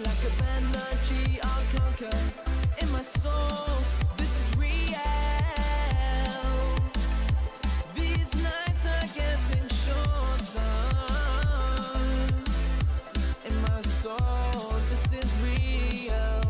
like a energy I'll conquer. In my soul, this is real. These nights are getting shorter. In my soul, this is real.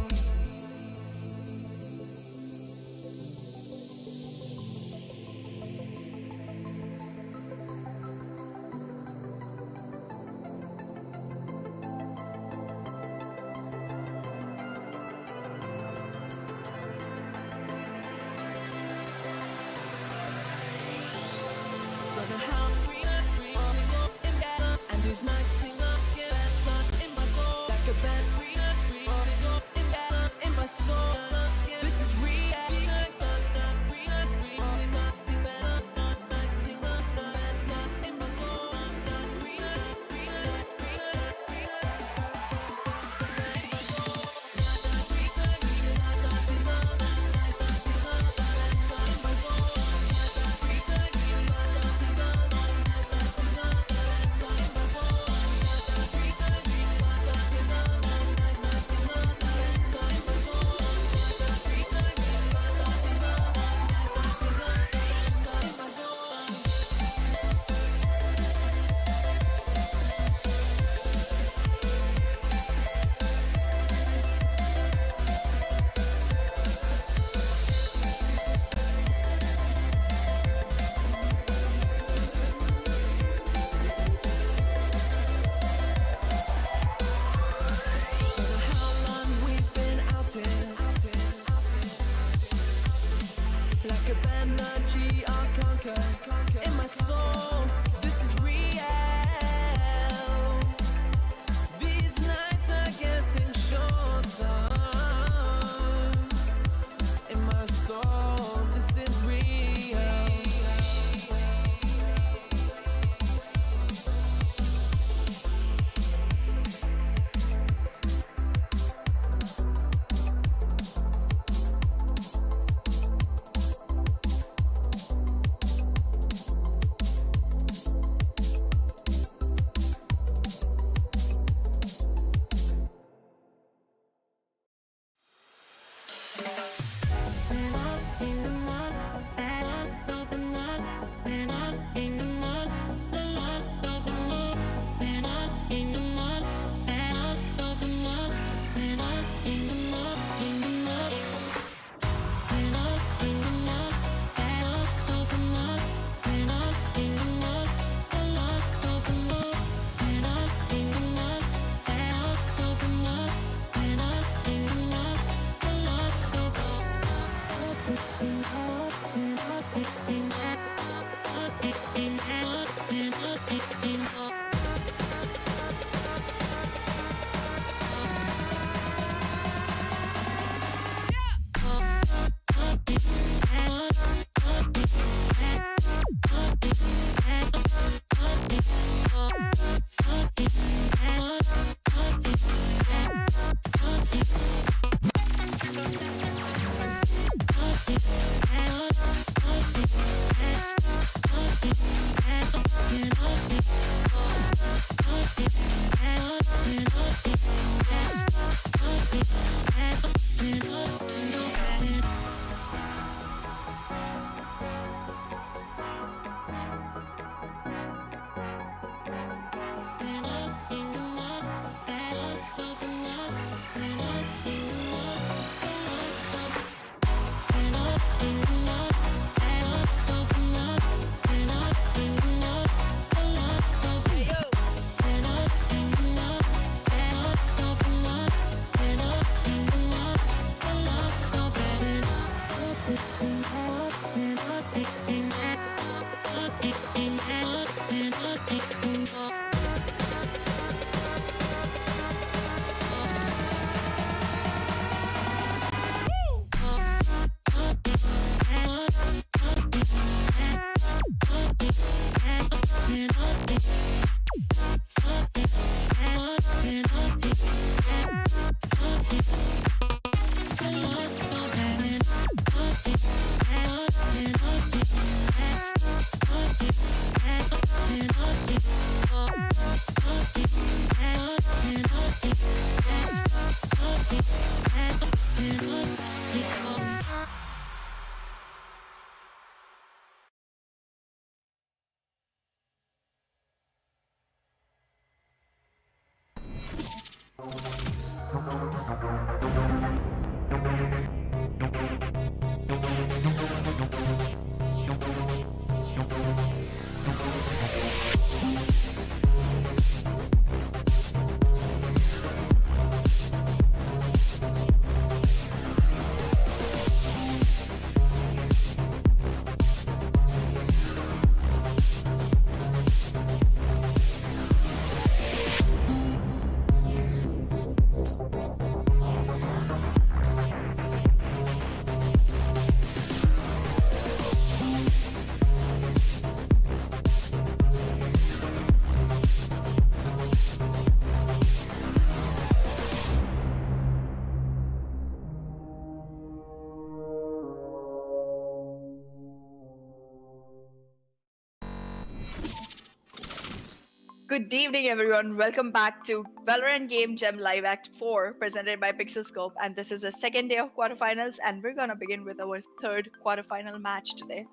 Good evening, everyone. Welcome back to Valorant Game Gem Live Act 4, presented by PixelScope. And this is the second day of quarterfinals, and we're gonna begin with our third quarterfinal match today.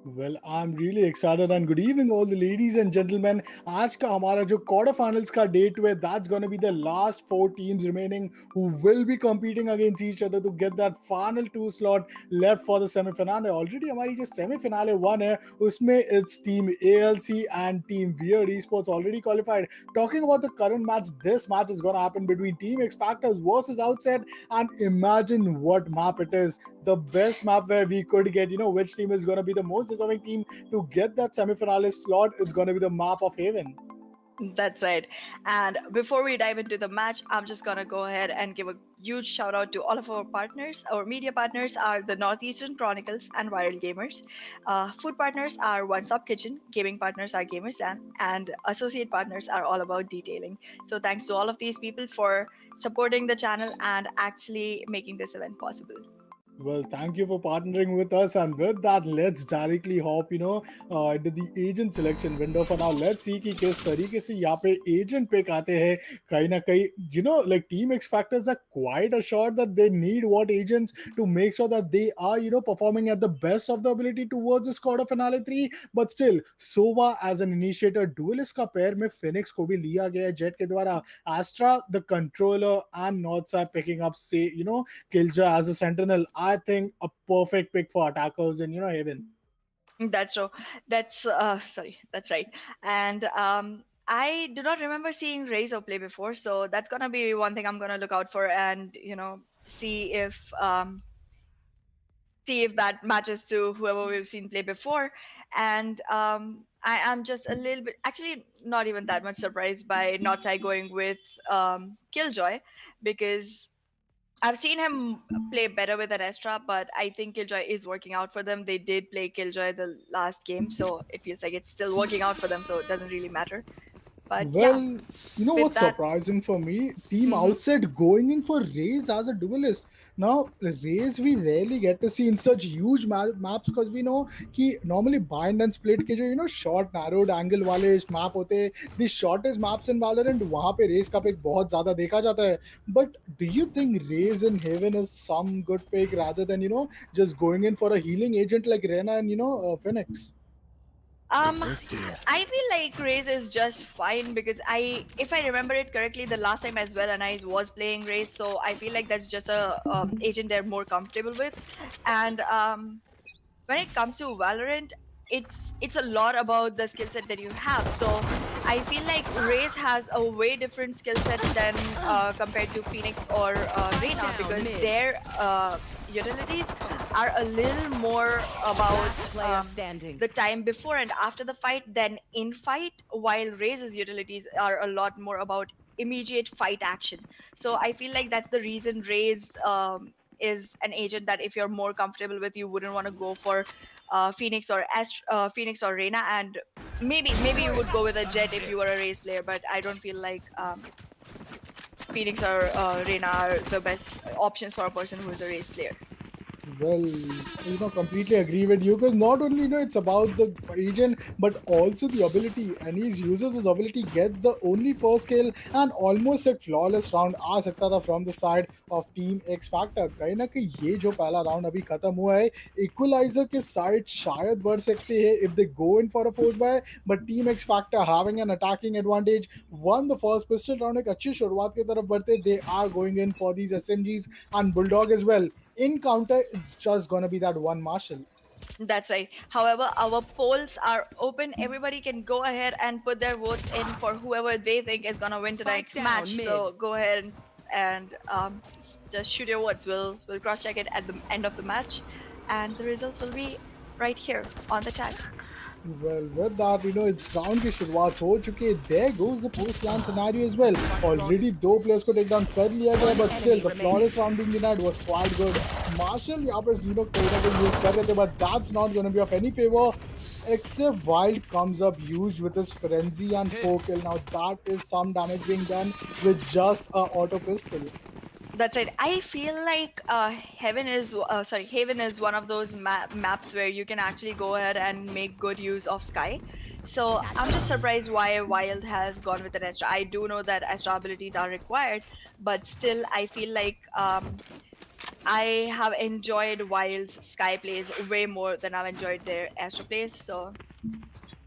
Well, I'm really excited and good evening all the ladies and gentlemen. आज का हमारा जो quarter finals का date है, that's gonna be the last four teams remaining who will be competing against each other to get that final two slot left for the semi-finale. Already हमारी जो semi-finale one है, उसमें it's team ALC and team Weird eSports already qualified. Talking about the current match, this match is gonna happen between team xFactors versus OutSet, and imagine what map it is. The best map where we could get, which team is gonna be the most deserving team to get that semi-finalist slot. It's going to be the map of Haven. That's right. And before we dive into the match, I'm just gonna go ahead and give a huge shout out to all of our partners. Our media partners are the Northeastern Chronicles and Viral Gamers. Food partners are One Stop Kitchen. Gaming partners are GamerSam, and associate partners are All About Detailing. So thanks to all of these people for supporting the channel and actually making this event possible. Well, thank you for partnering with us, and with that, let's directly hop, into the agent selection window for now. Let's see कि किस तरीके से यहाँ पे agent pick आते हैं. कहीं ना कहीं, like Team X Factors are quite assured that they need what agents to make sure that they are, performing at the best of the ability towards this quarter finale 3. But still, Sova as an initiator, duelist का pair में Phoenix को भी लिया गया है Jet के द्वारा. Astra, the controller, and Northside picking up, say, Killjoy as a sentinel. I think a perfect pick for attackers in Haven. That's true. That's sorry. That's right. And I do not remember seeing Razor play before, so that's gonna be one thing I'm gonna look out for, and see if that matches to whoever we've seen play before. And I am just a little bit, actually, not even that much surprised by Notsai going with Killjoy, because I've seen him play better with an Astra, but I think Killjoy is working out for them. They did play Killjoy the last game, so it feels like it's still working out for them, so it doesn't really matter. But Well, yeah, you know with what's that, surprising for me? Team mhm. Outset going in for Raze as a duelist. Now, Raze we rarely get to see in such huge maps because we know कि normally bind and split के जो short narrowed angle वाले map होते हैं, the shortest maps in Valorant, वहाँ पे Raze का pick बहुत ज़्यादा देखा जाता है. But do you think Raze in Heaven is some good pick rather than just going in for a healing agent like Rena and Phoenix? um, I feel like Raze is just fine because if I remember it correctly, the last time as well, Anais was playing Raze, so I feel like that's just a agent they're more comfortable with. And when it comes to Valorant, it's a lot about the skill set that you have. So I feel like Raze has a way different skill set than compared to Phoenix or Reyna, because their utilities are a little more about the time before and after the fight than in fight, while Raze's utilities are a lot more about immediate fight action. So I feel like that's the reason Raze is an agent that if you're more comfortable with, you wouldn't want to go for Phoenix or Reyna, and maybe you would go with a Jet if you were a Raze player, but I don't feel like Phoenix or Reyna are the best options for a person who is a Raze player. Well, completely agree with you because not only it's about the agent but also the ability, and he uses his ability, gets the only first kill and almost a flawless round आ सकता था from the side of team X Factor. कहीं ना कहीं ये जो पहला round अभी खत्म हुआ है, इक्वलाइजर के साइड शायद बढ़ सकते हैं if they go in for a force buy, but team X Factor having an attacking advantage won the first pistol round. एक अच्छी शुरुआत की तरफ बढ़ते, they are going in for these SMGs and Bulldog as well. In counter, it's just gonna be that one Marshall. That's right. However, our polls are open. Everybody can go ahead and put their votes in for whoever they think is gonna win Spike tonight's down match. mid. So go ahead and just shoot your votes. We'll cross check it at the end of the match, and the results will be right here on the chat. Well, with that, it's round की शुरुआत हो चुकी है. There goes the post plan scenario as well. Already दो players को take down कर लिया गया, but still the flawless round being denied was quite good. Marshall यहाँ पे कहीं ना कहीं use कर रहे थे, but that's not going to be of any favor. Except Wild comes up huge with his frenzy and 4 kill. Now that is some damage being done with just a auto pistol. That's right. I feel like Haven is one of those maps where you can actually go ahead and make good use of Sky. So I'm just surprised why Wild has gone with an Astra. I do know that Astra abilities are required, but still I feel like I have enjoyed Wild's Sky plays way more than I've enjoyed their Astra plays. So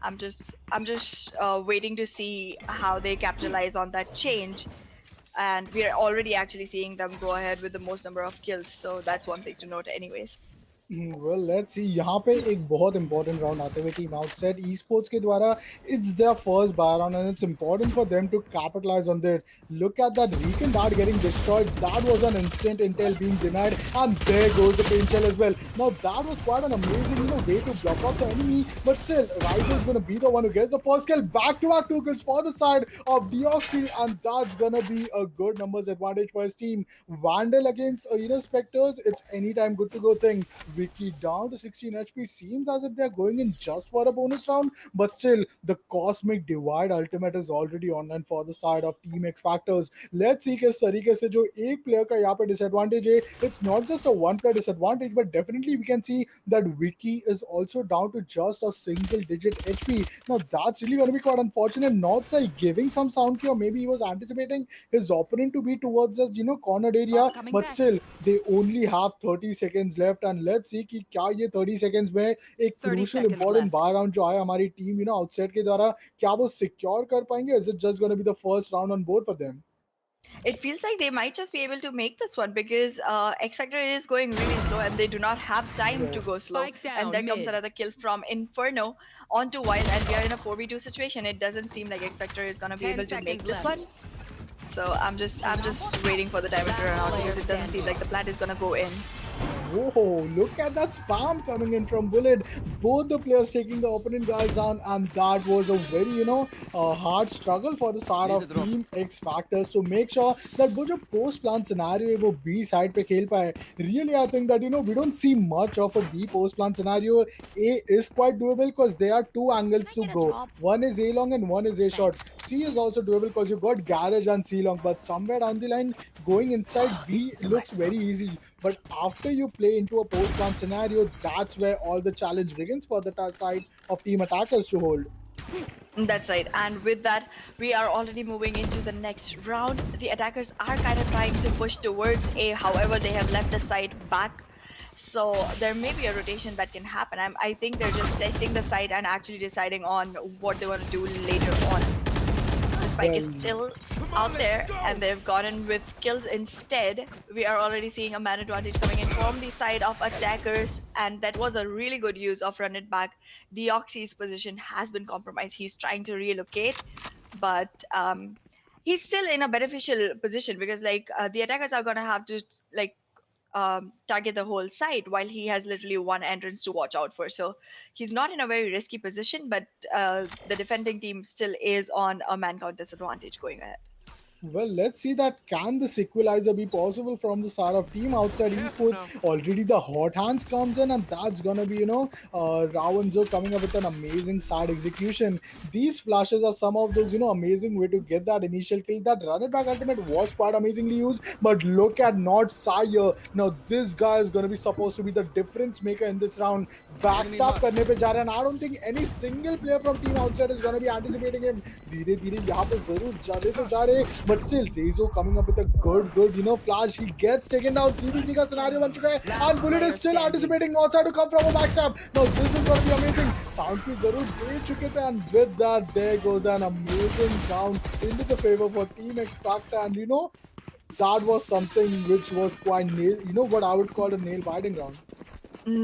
I'm just waiting to see how they capitalize on that change, and we are already actually seeing them go ahead with the most number of kills, so that's one thing to note anyways. Well, let's see. यहाँ पे एक बहुत important round आते हुए team OutSet eSports के द्वारा, it's their first buy round and it's important for them to capitalize on that. Look at that Recon Dart getting destroyed. That was an instant intel being denied, and there goes the pain shell as well. Now that was quite an amazing way to block off the enemy, but still Ryder is going to be the one who gets the first kill. Back-to-back 2 kills for the side of Deoxy, and that's going to be a good numbers advantage for his team. Vandal against Spectres, it's anytime good to go thing. Vicky down to 16 HP. Seems as if they're going in just for a bonus round, but still, the Cosmic Divide Ultimate is already online for the side of Team X Factors. Let's see किस तरीके से जो एक player का यहाँ पे disadvantage है. It's not just a one player disadvantage, but definitely we can see that Vicky is also down to just a single digit HP. Now that's really going to be quite unfortunate. Northside giving some sound cue, or maybe he was anticipating his opponent to be towards the cornered area, Coming but back. still they only have 30 seconds left, and let's see कि क्या ये 30 seconds में एक 30 crucial seconds important left. bar round जो आया हमारी team outset के द्वारा, क्या वो secure कर पाएंगे? Is it just going to be the first round on board for them? It feels like they might just be able to make this one because X Factor is going really slow and they do not have time to go slow. Spike down And there comes mid. another kill from Inferno onto Wild, and we are in a 4v2 situation. It doesn't seem like X Factor is gonna be 10 able to make seconds this left. one. So I'm just waiting for the timer to run out because it doesn't seem like the plant is gonna go in. Whoa, look at that spam coming in from Bullet. Both the players taking the opponent guys down, and that was a very, hard struggle for the side of Team X Factors to make sure that वो जो post plan scenario है वो B side पे खेल पाए. Really, I think that, we don't see much of a B post plan scenario. A is quite doable because there are two angles to go. One is A long and one is A short. C is also doable because you got Garage and C long, but somewhere down the line, going inside B looks very easy. But after you play into a post-plan scenario, that's where all the challenge begins for the side of team attackers to hold. That's right. And with that, we are already moving into the next round. The attackers are kind of trying to push towards A. However, they have left the site back. So there may be a rotation that can happen. I think they're just testing the site and actually deciding on what they want to do later on. The spike is still out there and they've gotten with kills instead. We are already seeing a man advantage coming in from the side of attackers, and that was a really good use of run it back. Deoxy's position has been compromised. He's trying to relocate, but he's still in a beneficial position because the attackers are gonna have to target the whole site while he has literally one entrance to watch out for. So he's not in a very risky position, but the defending team still is on a man count disadvantage going ahead. Well, let's see that can this equalizer be possible from the side of team outside Careful esports. now. Already the hot hands comes in, and that's gonna be Ravanzo coming up with an amazing side execution. These flashes are some of those amazing way to get that initial kill. That run it back ultimate was quite amazingly used, but look at not Sire. Now this guy is gonna be supposed to be the difference maker in this round. Enemy Backstab marked. करने पे जा रहा है, and I don't think any single player from team outside is gonna be anticipating him. धीरे धीरे यहाँ पे जरूर जाते तो जा रहे, but still Rezo coming up with a good flash. He gets taken down. 3v3 का scenario बन चुका है, Last and Bullet player is still standing. anticipating outside to come from a backstab. Now this is going to be amazing. Sound की जरूर दे चुके थे, and with that there goes an amazing round into the favor for Team X Factor, and that was something which was quite nail. What I would call a nail biting round.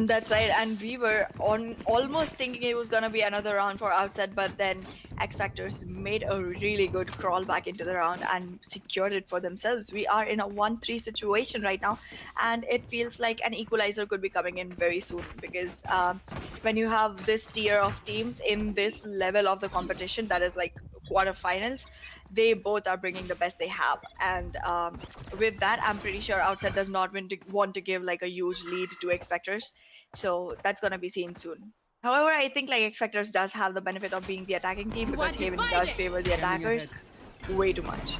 That's right, and we were on almost thinking it was gonna be another round for OutSet, but then xFactors made a really good crawl back into the round and secured it for themselves. We are in a 1-3 situation right now, and it feels like an equalizer could be coming in very soon because when you have this tier of teams in this level of the competition, that is like quarterfinals, they both are bringing the best they have, and with that, I'm pretty sure OutSet does not want to give like a huge lead to xFactors, so that's gonna be seen soon. However, I think like xFactors does have the benefit of being the attacking team You because want to Haven fight does it? favor the Scanning ahead. attackers way too much.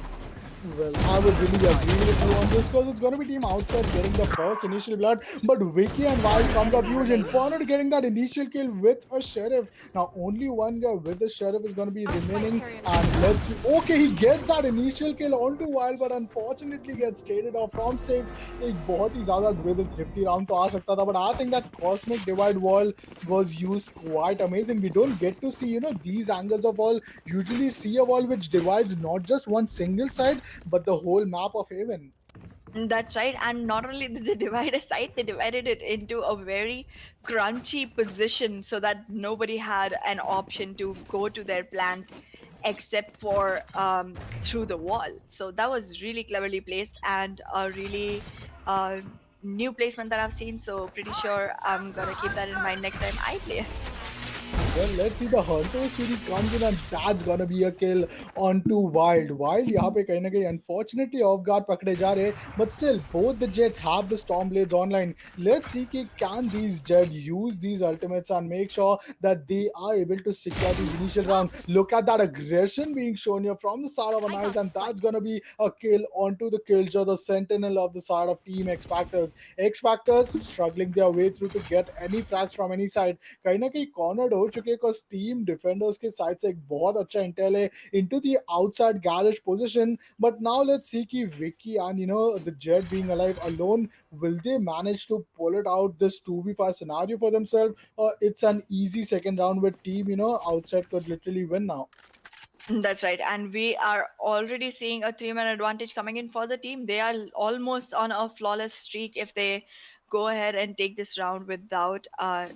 Well, I would really agree with you on this because it's going to be team outside getting the first initial blood, but Vicky and Wild One comes up enemy huge. remaining. Inferno to getting that initial kill with a sheriff. Now, only one guy with the sheriff is going to be remaining, and let's see. Okay, he gets that initial kill onto Wild, but unfortunately gets traded off from stakes. एक बहुत ही ज़्यादा durable thrifty round तो आ सकता था, but I think that cosmic divide wall was used quite amazing. We don't get to see these angles of wall. Usually see a wall which divides not just one single side but the whole map of Haven. That's right. And not only did they divide a site, they divided it into a very crunchy position so that nobody had an option to go to their plant except for through the wall. So that was really cleverly placed and a really uh, new placement that I've seen. So pretty sure I'm gonna keep that in mind next time I play. Well, let's see the Hunter Fury comes in and that's gonna be a kill onto Wild. Wild यहाँ पे कहीं ना कहीं unfortunately off guard पकड़े जा रहे, but still both the Jet have the Storm Blades online. Let's see कि can these Jet use these ultimates and make sure that they are able to secure the initial round. Look at that aggression being shown here from the side of an ice, and that's gonna be a kill onto the Killjoy, the Sentinel of the side of Team X Factors. X Factors struggling their way through to get any frags from any side. कहीं ना कहीं cornered हो चुके हैं because team defenders के side से एक बहुत अच्छा इंटेल है into the outside garage position. But now let's see कि Vicky and the Jet being alive alone, will they manage to pull it out this 2v5 scenario for themselves, or it's an easy second round with team outside could literally win now. That's right. And we are already seeing a 3-man advantage coming in for the team. They are almost on a flawless streak if they go ahead and take this round without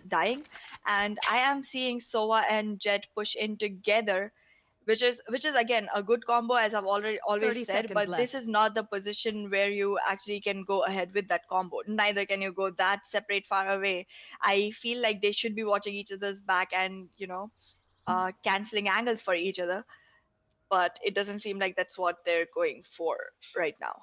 dying. And I am seeing Sova and Jet push in together, which is again a good combo as I've already always 30 said, seconds but this left. is not the position where you actually can go ahead with that combo. Neither can you go that separate far away. I feel like they should be watching each other's back and canceling angles for each other, but it doesn't seem like that's what they're going for right now.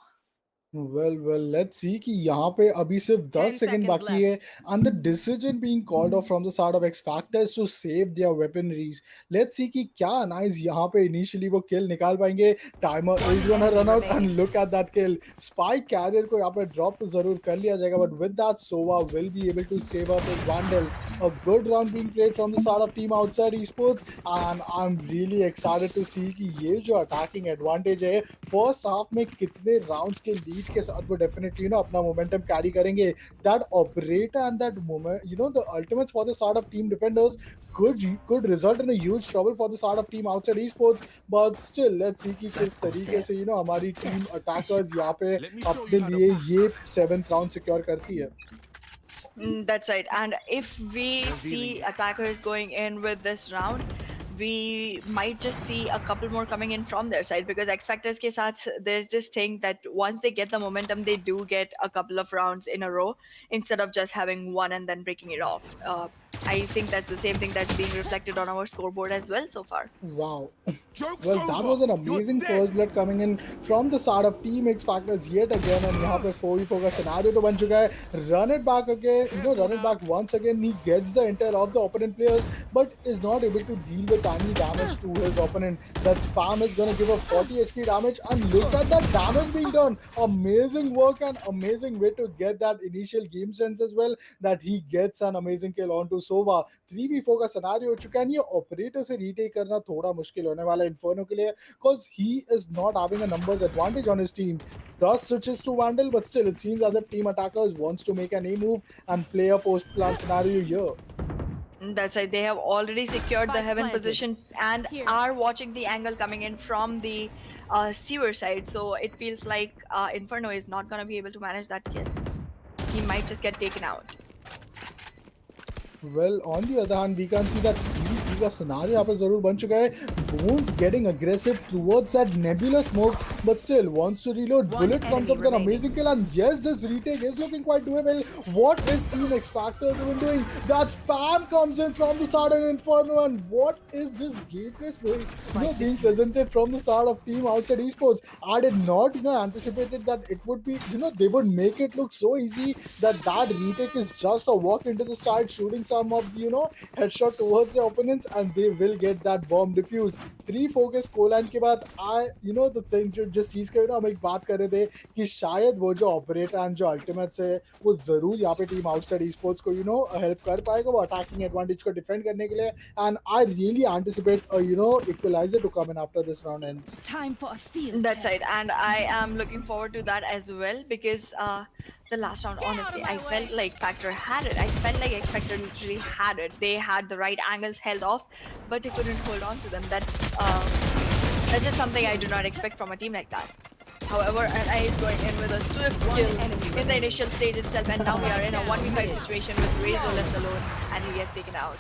Well, let's see कि यहाँ पे अभी सिर्फ 10 10 second seconds बाकी है, left. and the decision being called off from the side of X Factors to save their weaponries. Let's see कि क्या Nice यहाँ पे initially वो kill निकाल पाएंगे. Timer One is gonna enemy run out, remaining. and look at that kill. Spike carrier को यहाँ पे drop तो जरूर कर लिया जाएगा, but with that Sova will be able to save up his Vandal. A good round being played from the side of team outside esports, and I'm really excited to see कि ये जो attacking advantage है first half में कितने rounds के lead के साथ वो डेफिनेटली अपना मोमेंटम कैरी करेंगे. That operator and that moment the ultimates for the side of team defenders could result in a huge trouble for the side of team outside esports. But still let's see कि किस तरीके से हमारी team attackers यहाँ पे अपने लिए ये 7th राउंड सिक्योर करती है. That's right. And if we Revealing see it. attackers going in with this round, we might just see a couple more coming in from their side, because xFactors ke saath, there's this thing that once they get the momentum, they do get a couple of rounds in a row instead of just having one and then breaking it off. I think that's the same thing that's being reflected on our scoreboard as well so far. Wow. Joke's Well, that over. was an You're amazing dead. first blood coming in from the start of Team X Factors yet again, and यहाँ पे 4v4 का scenario तो बन चुका है. Run it back again, run it back once again. He gets the intel of the opponent players, but is not able to deal with any damage to his opponent. That spam is gonna give a 40 HP damage, and look at that damage being done. Amazing work and amazing way to get that initial game sense as well. That he gets an amazing kill onto Sova. 3v4 का scenario हो चुका है. ये operator से retake करना थोड़ा मुश्किल होने वाला है Inferno के लिए, because he is not having a numbers advantage on his team. Does switches to Vandal, but still it seems as if Team Attackers wants to make an A move and play a post plant scenario here. That's right. They have already secured the Spike heaven planted. position and Here. are watching the angle coming in from the sewer side. So it feels like Inferno is not going to be able to manage that kill. He might just get taken out. Well, on the other hand, we can see that 3v3 का scenario यहाँ पे जरूर बन चुका है. Bones getting aggressive towards that nebula smoke, but still wants to reload. One Bullet comes enemy up with an remaining. amazing kill, and yes, this retake is looking quite doable. What is Team X Factors even doing? That spam comes in from the side of Inferno, and what is this gateway being presented from the side of Team OutSet eSports? I did not anticipated that it would be, they would make it look so easy that retake is just a walk into the side, shooting some of headshot towards the opponents, and they will get that bomb defused. 3-4 के score line के बाद the thing जिस चीज का हम एक बात कर रहे थे कि शायद वो जो ऑपरेटर एंड जो अल्टीमेट्स है वो जरूर यहाँ पे टीम आउटसाइड esports को हेल्प कर पाएगा वो अटैकिंग एडवांटेज को डिफेंड करने के लिए, and I really anticipate equaliser to come in after this round ends. Time for a field That's test. right. And I am looking forward to that as well, because the last round, honestly, I felt like Factor had it. I felt like xFactor literally had it. They had the right angles held off, but they couldn't hold on to them. That's just something I do not expect from a team like that. However, NI is going in with a swift kill in the initial stage itself, and now we are in a 1v5 situation with Razor left alone, and he gets taken out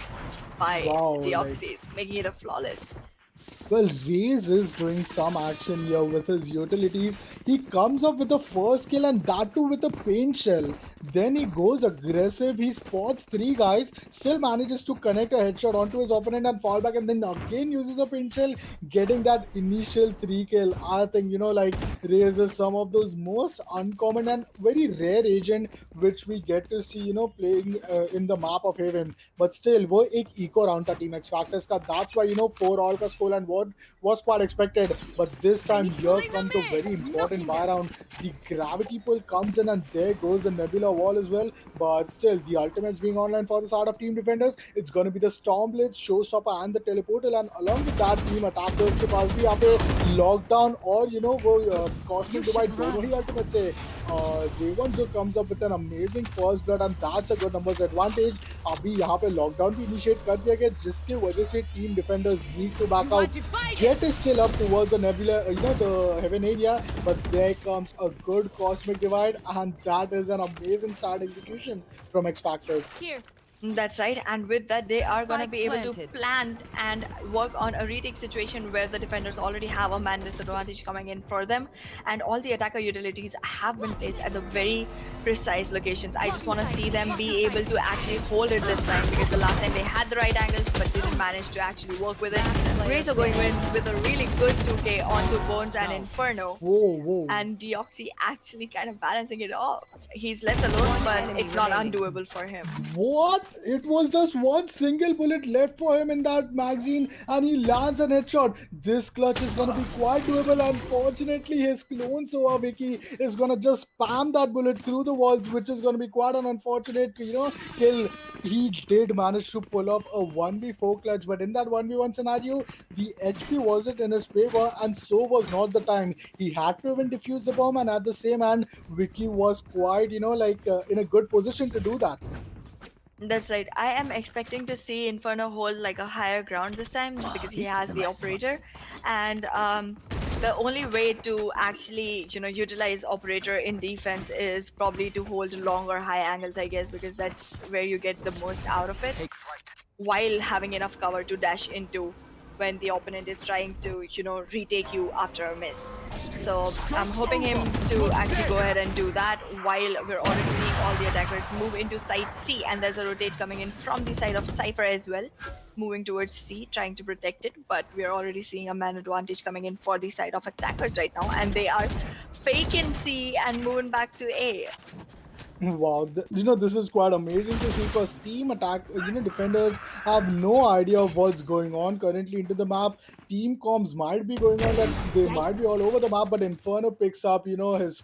by Wow, Deoxys, making it a flawless. Well, Raze is doing some action here with his utilities. He comes up with the first kill, and that too with a paint shell. Then he goes aggressive. He spots 3 guys, still manages to connect a headshot onto his opponent and fall back, and then again uses a paint shell, getting that initial 3 kill. I think, Raze is some of those most uncommon and very rare agent which we get to see, playing in the map of Haven. But still, वो एक eco round था Team X Factors का. That's why, 4 all का score and what was quite expected. But this time, here comes a very important buy round. The gravity pull comes in, and there goes the Nebula wall as well. But still, the ultimates being online for the side of Team Defenders. It's going to be the Stormblade, Showstopper, and the Teleportal. And along with that, Team Attackers के पास भी यहाँ पे Lockdown और वो Cosmic Divide दोनों ही ultimates है. Ravens comes up with an amazing first blood, and that's a good numbers advantage. अभी यहाँ पे Lockdown भी initiate कर दिया गया, जिसके वजह से Team Defenders need to back out. Jet is still up towards the Nebula, the Heaven area, but there comes a good Cosmic Divide, and that is an amazing start execution from xFactors. Here. That's right, and with that, they are going to Spike be able to planted. plant and work on a retake situation where the defenders already have a man disadvantage coming in for them, and all the attacker utilities have been placed at the very precise locations. I just want to see them be able to actually hold it this time, because the last time they had the right angles but didn't manage to actually work with it. Razor going in with a really good 2k onto Bones and Inferno, Whoa. and Deoxy actually kind of balancing it off. He's left alone, but enemy it's not remaining. undoable for him. What? It was just one single bullet left for him in that magazine, and he lands an headshot. This clutch is going to be quite doable. Unfortunately, his clone Sova Vicky is going to just spam that bullet through the walls, which is going to be quite an unfortunate, kill. He did manage to pull off a 1v4 clutch, but in that 1v1 scenario, the HP wasn't in his favor, and so was not the time. He had to even defuse the bomb, and at the same hand, Vicky was quite, in a good position to do that. That's right. I am expecting to see Inferno hold like a higher ground this time, because he has the operator, and the only way to actually utilize operator in defense is probably to hold long or high angles, I guess, because that's where you get the most out of it, while having enough cover to dash into when the opponent is trying to, retake you after a miss. So I'm hoping him to actually go ahead and do that while we're already seeing all the attackers move into side C, and there's a rotate coming in from the side of Cypher as well, moving towards C, trying to protect it. But we're already seeing a man advantage coming in for the side of attackers right now, and they are faking C and moving back to A. Wow, this is quite amazing to see because team attack, defenders have no idea of what's going on currently into the map. Team comms might be going on that they might be all over the map, but Inferno picks up, his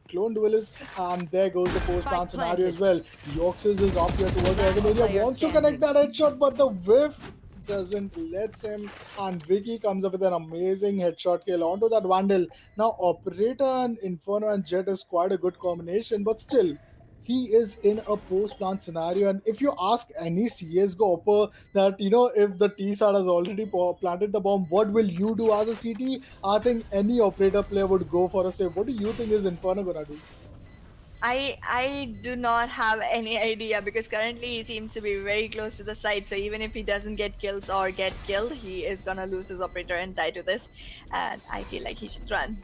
clone duelist, and there goes the post plant scenario as well. Yoxes is up here towards the heaven area, wants to connect that headshot, but the whiff doesn't let him, and Vicky comes up with an amazing headshot kill onto that Vandal. Now, Operator and Inferno and Jet is quite a good combination, but still, he is in a post plant scenario. And if you ask any CSGO upper that, if the T side has already planted the bomb, what will you do as a CT? I think any operator player would go for a save. What do you think is Inferno gonna do? I do not have any idea because currently he seems to be very close to the side. So even if he doesn't get kills or get killed, he is gonna lose his operator and die to this. And I feel like he should run.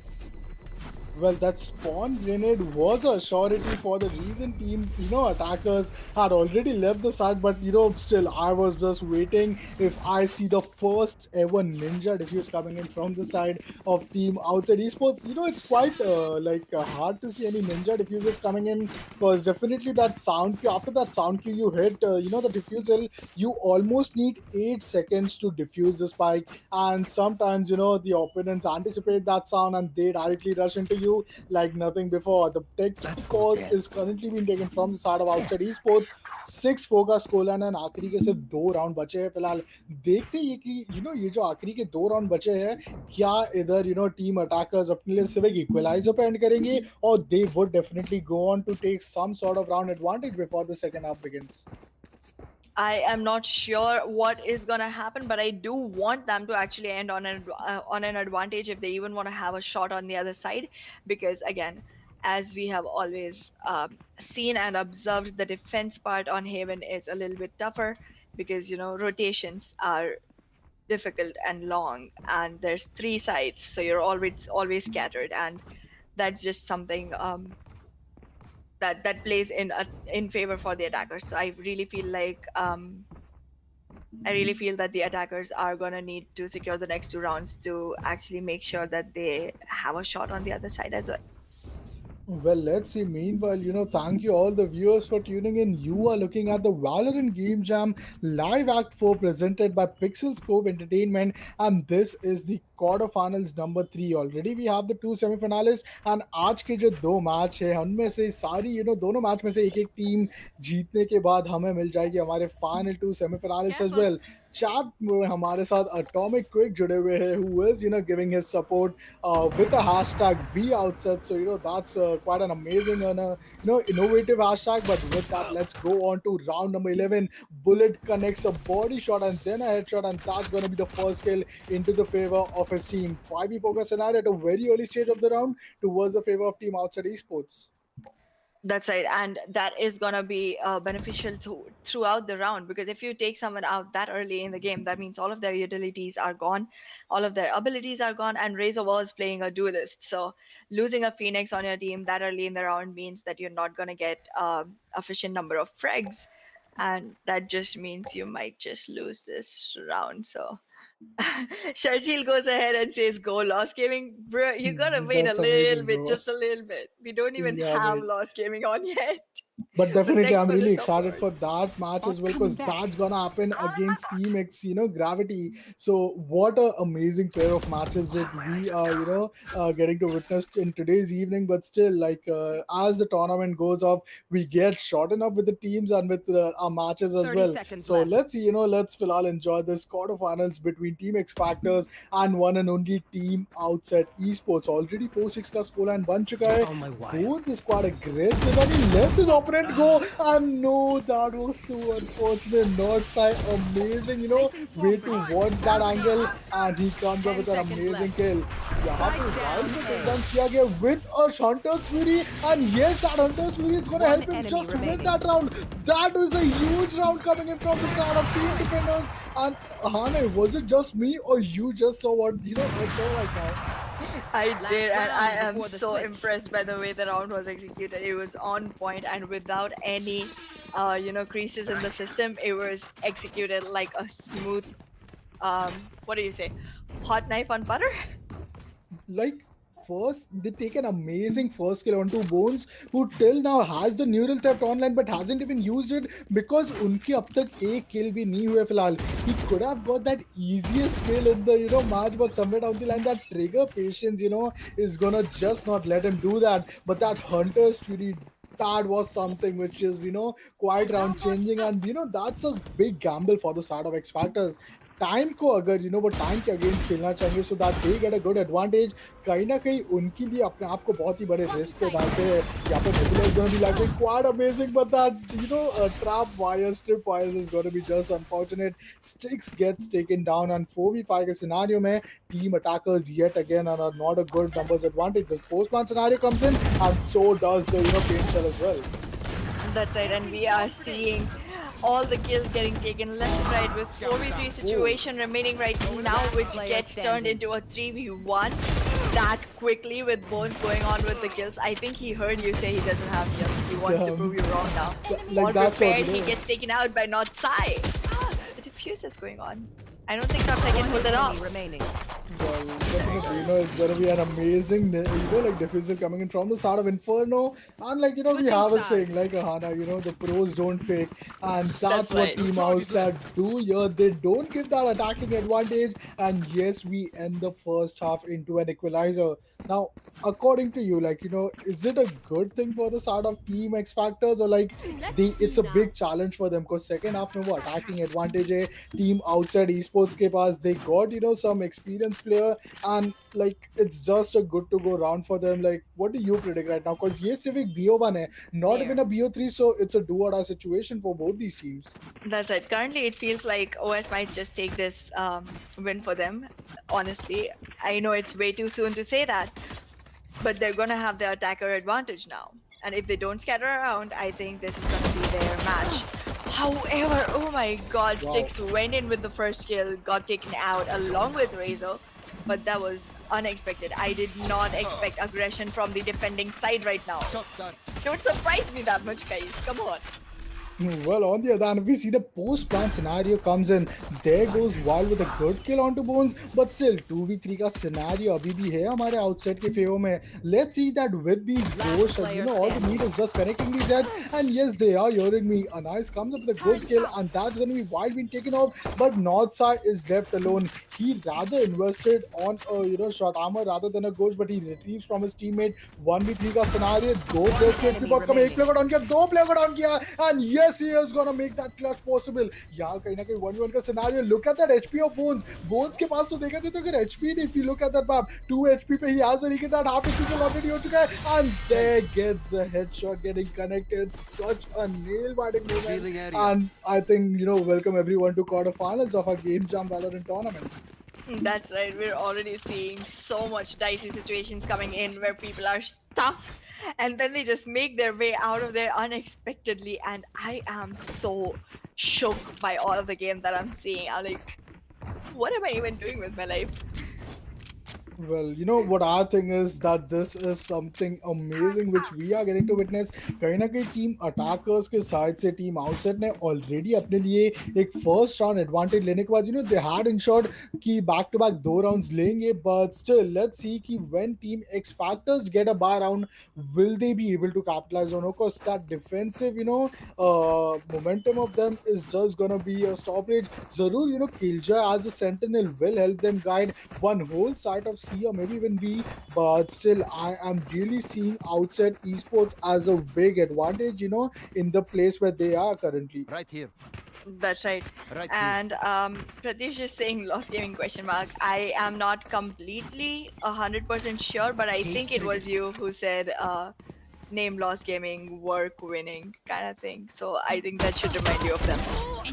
Well, that spawn grenade was a surety for the reason team, attackers had already left the side, but still, I was just waiting if I see the first ever ninja defuse coming in from the side of team outside esports. It's quite hard to see any ninja diffusers coming in because definitely that sound cue, after that sound cue you hit, the diffusal, you almost need 8 seconds to diffuse the spike, and sometimes, the opponents anticipate that sound and they directly rush into you like nothing before. The tech calls is currently being taken from the side of outside esports. 6 focus colon and आखिरी के सिर्फ 2 round बचे हैं फिलहाल. देखते हैं कि ये जो आखिरी के 2 राउंड बचे हैं, क्या इधर टीम अटैकर्स अपने लिए सिर्फ एक इक्वलाइजर पे एंड करेंगे, और they would definitely go on to take some sort of round advantage before the second half begins. I am not sure what is gonna happen, but I do want them to actually end on an advantage if they even want to have a shot on the other side, because again, as we have always seen and observed, the defense part on Haven is a little bit tougher because rotations are difficult and long, and there's 3 sides, so you're always scattered, and that's just something that plays in favor for the attackers. So I really feel like that the attackers are gonna need to secure the next 2 rounds to actually make sure that they have a shot on the other side as well. Well, let's see. Meanwhile, thank you all the viewers for tuning in. You are looking at the Valorant Game Jam Live Act 4 presented by PixelScope Entertainment, and this is the quarterfinals number 3. Already we have the 2 semi-finalists, and आज के जो 2 match है उनमें से सारी दोनों match में से एक टीम जीतने के बाद हमें मिल जाएगी हमारे final 2 semi-finalists as well. Chat में हमारे साथ Atomic Quick जुड़े हुए हैं, who is giving his support with a hashtag #VOutset. So that's quite an amazing and innovative hashtag. But with that, let's go on to round number 11. Bullet connects a body shot and then a headshot, and that's going to be the first kill into the favor of his team. 5v focus scenario at a very early stage of the round towards the favor of team outside esports. That's right, and that is gonna be beneficial throughout the round, because if you take someone out that early in the game, that means all of their utilities are gone, all of their abilities are gone, and Razor was playing a duelist. So losing a Phoenix on your team that early in the round means that you're not gonna get efficient number of frags, and that just means you might just lose this round. So Sharshil goes ahead and says, "Go Lost Gaming, bro. You gotta wait That's a little amazing, bit, bro. just a little bit. We don't even Yeah, have mate. Lost Gaming on yet." But definitely, thanks I'm for the really excited support. for that match as well because that's gonna happen against Team X, Gravity. So, what a amazing pair of matches that we are, getting to witness in today's evening. But still, as the tournament goes off, we get shortened up with the teams and with our matches as 30 well. seconds So left. let's Filal enjoy this quarterfinals between Team xFactors and one and only Team OutSet eSports. Already 4-6 का scoreline बन चुका है. Oh my word. Both the squad aggressive. I mean, let's his operator didn't go. And no, that was so unfortunate. Northside, amazing, way to watch that angle. And he comes up with an amazing kill. यहाँ पे wild को take down किया गया with a Hunter's Fury, and yes, that Hunter's Fury is gonna help him just win that round. That was a huge round coming in from the side of Team Defenders. And Hane, was it just me or you just saw what I saw right now? I did, and I am so impressed by the way the round was executed. It was on point and without any, creases in the system. It was executed like a smooth, what do you say, hot knife on butter? Like, first they take an amazing first kill onto Bones, who till now has the neural theft online but hasn't even used it because उनके अब तक एक kill भी नहीं हुए फिलहाल. He could have got that easiest kill in the match, but somewhere down the line that trigger patience is gonna just not let him do that. But that Hunter's Fury, that was something which is quite round changing, and that's a big gamble for the side of xFactors. Time को अगर वो time के against खेलना चाहेंगे so that they get a good advantage, कहीं ना कहीं उनके लिए अपने आप को बहुत ही बड़े रिस्क पे डालते हैं. यहाँ पे Nebula is going to be like quite amazing, but that trap wire, strip wires is going to be just unfortunate. Sticks gets taken down, and 4v5 के scenario में team attackers yet again are not a good numbers advantage. The post-plant scenario comes in, and so does the paint shell as well. That's right, and we are seeing all the kills getting taken left and right with 4v3 situation remaining right now, which gets turned into a 3v1 that quickly with Bones going on with the kills. I think he heard you say he doesn't have kills. He wants to prove you wrong now. All prepared, he gets taken out by Not Sai. The diffuse is going on. I don't think Not Sai can hold it off. Well, definitely, it's gonna be an amazing, diffuser coming in from the start of Inferno, and we have a saying like Aahna, the pros don't fake, and that's what right. Team OutSet do here. They don't give that attacking advantage, and yes, we end the first half into an equalizer. Now, according to you, is it a good thing for the start of Team xFactors, or it's a big challenge for them? Because second half में वो attacking advantage है Team OutSet eSports के पास. They got some experienced player, and it's just a good to go round for them. What do you predict right now? Because ये सिर्फ एक BO1 है, not even a BO3, so it's a do or die situation for both these teams. That's right. Currently, it feels like OS might just take this win for them. Honestly, I know it's way too soon to say that, but they're gonna have the attacker advantage now. And if they don't scatter around, I think this is gonna be their match. However, oh my god, Wow. Sticks went in with the first kill, got taken out along with Razor, but that was unexpected. I did not expect aggression from the defending side right now. Don't surprise me that much, guys. Come on. Well, on the other hand, if we see the post-plant scenario comes in, there goes Wild with a good kill onto Bones, but still 2v3 का scenario अभी भी है हमारे OutSet के favor में. Let's see that with these ghosts, and all the need is just connecting these heads, and yes, they are hearing me. Anais comes up with a good kill, and that's going to be Wild being taken off, but Northside is left alone. He rather invested on a short armor rather than a ghost, but he retrieves from his teammate. 1v3 का scenario, दो players के एक बहुत कम, एक player को down किया, दो player को down किया, and yes, he is gonna make that clutch possible. यहाँ कहीं ना कहीं 1v1 का scenario. Look at that HP of Bones. Bones के पास तो देखा तो अगर HP नहीं, if you look at that map, 2 HP पे he has a recon that half HP already हो चुका है, and there gets the headshot getting connected. Such a nail-biting moment. And I think welcome everyone to quarterfinals of our Game Jam Valorant tournament. That's right, we're already seeing so much dicey situations coming in where people are stuck and then they just make their way out of there unexpectedly, and I am so shook by all of the game that I'm seeing. I'm like, what am I even doing with my life? Well, what I think is that this is something amazing which we are getting to witness. कहीं ना कहीं team attackers के side से team outset ने already अपने लिए एक first round advantage लेने के बाद दे हैड इंश्योर्ड कि बैक टू बैक 2 राउंड्स लेंगे, बट स्टिल लेट्स सी कि when team xFactors get a bye round, will they be able to capitalize on? Of course, that defensive momentum of them is just gonna be a stoppage. जरूर Killjoy as a sentinel will help them guide one whole side of C or maybe even B, but still I am really seeing OutSet eSports as a big advantage in the place where they are currently. Right here. That's right. And Pratish is saying lost gaming question mark. I am not completely 100% sure, but I think it was you who said name loss gaming, work winning kind of thing. So I think that should remind you of them.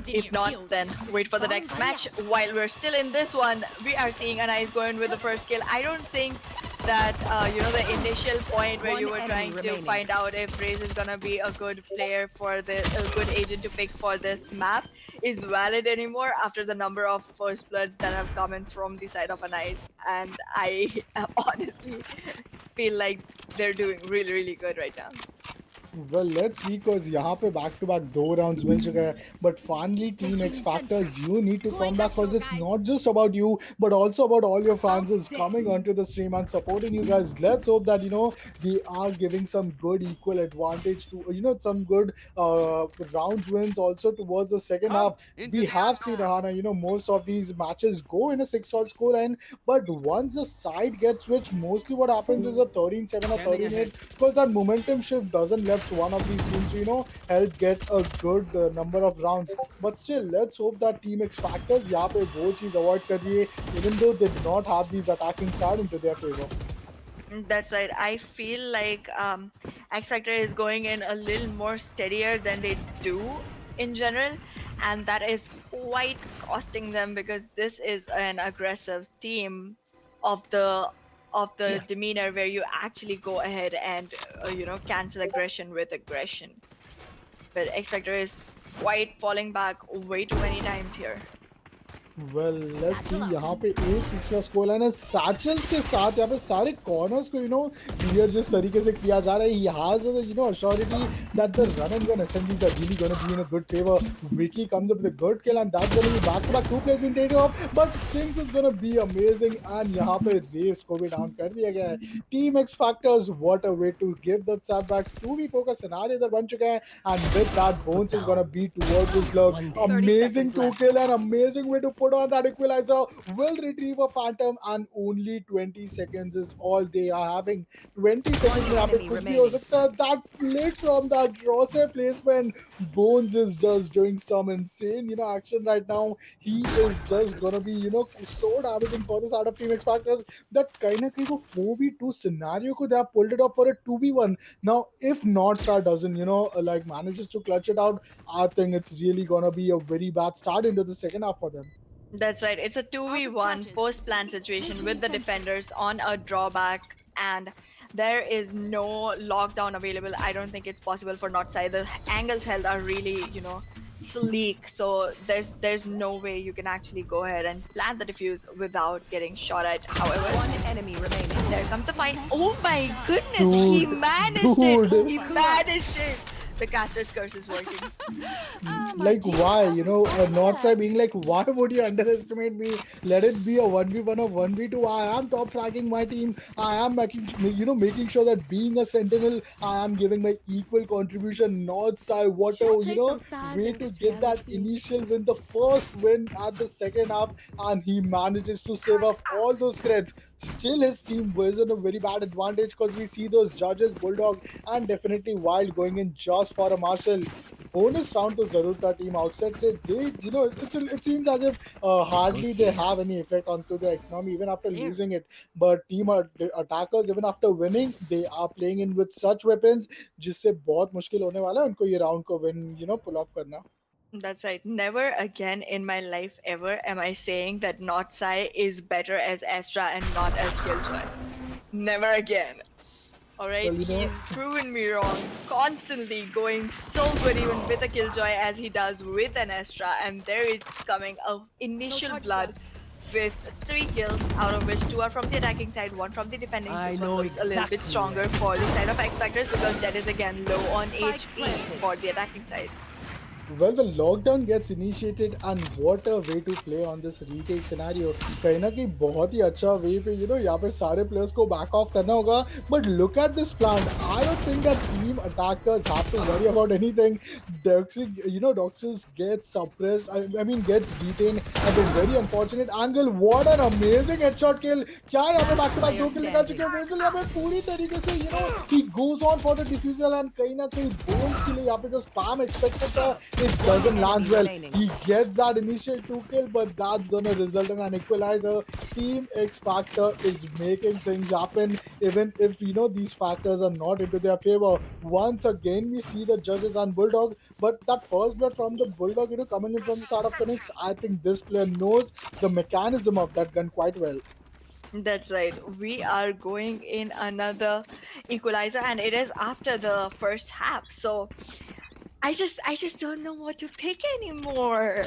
If not, then wait for the next match. While we're still in this one, we are seeing Anais going with the first kill. I don't think that the initial point where you were trying to find out if Raze is gonna be a good player for the a good agent to pick for this map is valid anymore after the number of first bloods that have come in from the side of Anais, and I honestly feel like they're doing really good right now. Well, let's see, because यहाँ पे back to back 2 rounds मिल चुका है. But finally, Team X Factors, you need to come back, because it's not just about you, but also about all your fans is coming onto the stream and supporting you guys. Let's hope that they are giving some good equal advantage to some good rounds wins also towards the second half. We have seen Aahna, most of these matches go in a 6-all scoreline, but once the side gets switched, mostly what happens is a 13-7 or 13-8, because that momentum shift doesn't let one of these teams help get a good number of rounds. But still, let's hope that Team X Factors यहाँ पे वो चीज avoid कर दिए, even though they do not have these attacking side into their favor. That's right. I feel like X Factor is going in a little more steadier than they do in general, and that is quite costing them, because this is an aggressive team of the demeanor where you actually go ahead and cancel aggression with aggression. But X Factor is quite falling back way too many times here. Well, let's see. यहाँ पे 8-6 का score line है. सैचल्स के साथ यहाँ पे सारे corners को क्लियर जिस तरीके से किया जा रहा है. He has assurity that the run and gun assemblies are really going to be in a good favor. Vicky comes up with a good kill, and that's going to be back to back 2 plays being taken off. But Stings is going to be amazing, and यहाँ पे race को भी down कर दिया गया है. Team X Factors, what a way to give the setbacks. 2v4 का scenario इधर बन चुका है, and with that, Bones is going to be towards this love. Amazing 2 kill and amazing way to put on that equalizer. Will retrieve a phantom, and only 20 seconds is all they are having. 20 seconds में यहाँ पे कुछ भी हो सकता है. That flick from that crosshair placement, Bones is just doing some insane action right now. He is just gonna be so damaging for the side of Team X Factors that kind of 4v2 scenario could have pulled it off for a 2v1. Now if Northstar doesn't like manages to clutch it out, I think it's really gonna be a very bad start into the second half for them. That's right. It's a 2v1 post-plan situation with the defenders on a drawback, and there is no lockdown available. I don't think it's possible for Northside. The angles held are really, sleek, so there's no way you can actually go ahead and plant the defuse without getting shot at. However, One enemy remaining. there comes the fight. Oh my goodness, he managed it! He managed it! The caster's curse is working. Like why? Northside being like, why would you underestimate me? Let it be a 1v1 or 1v2. I am top fragging my team. I am making sure that being a sentinel, I am giving my equal contribution. Northside, what a way to get that initial win, the first win at the second half, and he manages to save off all those creds. Still, his team was in a very bad advantage, because we see those judges, Bulldog and definitely Wild going in just for a Marshall. Bonus round to Zarur ka team OutSet say they, it seems as if hardly they have any effect onto the economy even after losing it. But team attackers, even after winning, they are playing in with such weapons, जिससे बहुत मुश्किल होने वाला है उनको ये round को win, pull off करना. That's right. Never again in my life ever am I saying that Notsai is better as Astra and not as Killjoy. Never again. Alright, Well, he's proven me wrong. Constantly going so good even with a Killjoy as he does with an Astra, and there is coming a initial blood with 3 kills, out of which 2 are from the attacking side, 1 from the defending. This one looks a little bit stronger for the side of xFactors, because Jet is again low on HP for the attacking side. Well, the lockdown gets initiated, and what a way to play on this retake scenario. कहीं ना कहीं बहुत ही अच्छा way पे यहाँ पे सारे players को back off करना होगा. But look at this plan. I don't think that team attackers have to worry about anything. Doxys gets suppressed. I mean gets detained at a very unfortunate angle. What an amazing headshot kill. क्या यहाँ पे back to back 2 kill निकाल चुके हैं. Weasel यहाँ पे पूरी तरीके से he goes on for the defusal, and कहीं ना कहीं Bones के लिए यहाँ पे जो spam expected था, It doesn't land well. He gets that initial 2 kill, but that's gonna result in an equalizer. Team X Factor is making things happen, even if these factors are not into their favor. Once again, we see the judges and Bulldog, but that first blood from the Bulldog, coming in from the side of Phoenix, I think this player knows the mechanism of that gun quite well. That's right. We are going in another equalizer, and it is after the first half. So I just don't know what to pick anymore.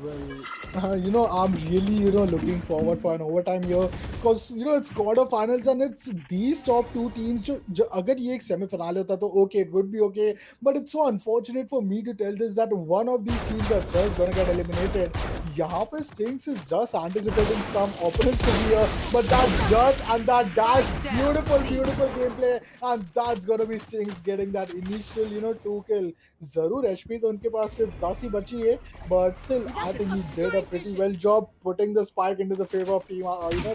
Well, I'm really, looking forward for an overtime here because, it's quarterfinals and it's these top two teams. अगर ये एक semi-finale होता तो okay, it would be okay. But it's so unfortunate for me to tell this that one of these teams are just gonna get eliminated. यहाँ पे Stinks is just anticipating some opponents to be here, but that judge and that dash, beautiful, beautiful gameplay, and that's gonna be Stinks getting that initial, 2 kill. जरूर HP तो उनके पास सिर्फ 10 ही बची है, but still, I think he did a pretty well job putting the spike into the favor of team,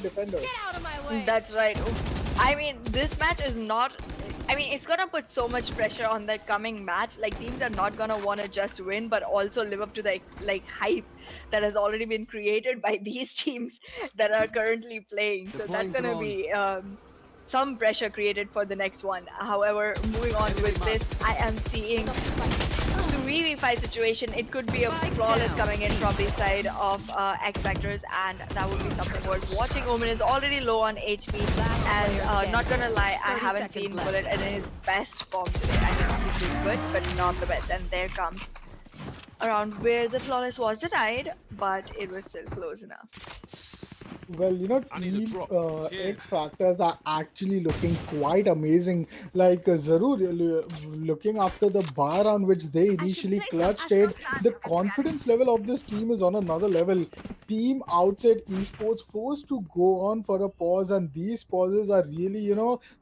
defenders. That's right. I mean, this match is not. I mean, it's gonna put so much pressure on that coming match. Like, teams are not gonna want to just win, but also live up to the hype that has already been created by these teams that are currently playing. So that's gonna be some pressure created for the next one. However, moving on with this, I am seeing 3v5 situation. It could be a flawless coming in from the side of xFactors, and that would be something worth watching. Omen is already low on HP, and not gonna lie, I haven't seen Bullet in his best form today. I think he's doing good, but not the best. And there comes around where the flawless was denied, but it was still close enough. Well, team X Factors are actually looking quite amazing. Like Zarur looking after the bar on which they initially clutched it, the confidence level of this team is on another level. Team OutSet eSports forced to go on for a pause, and these pauses are really,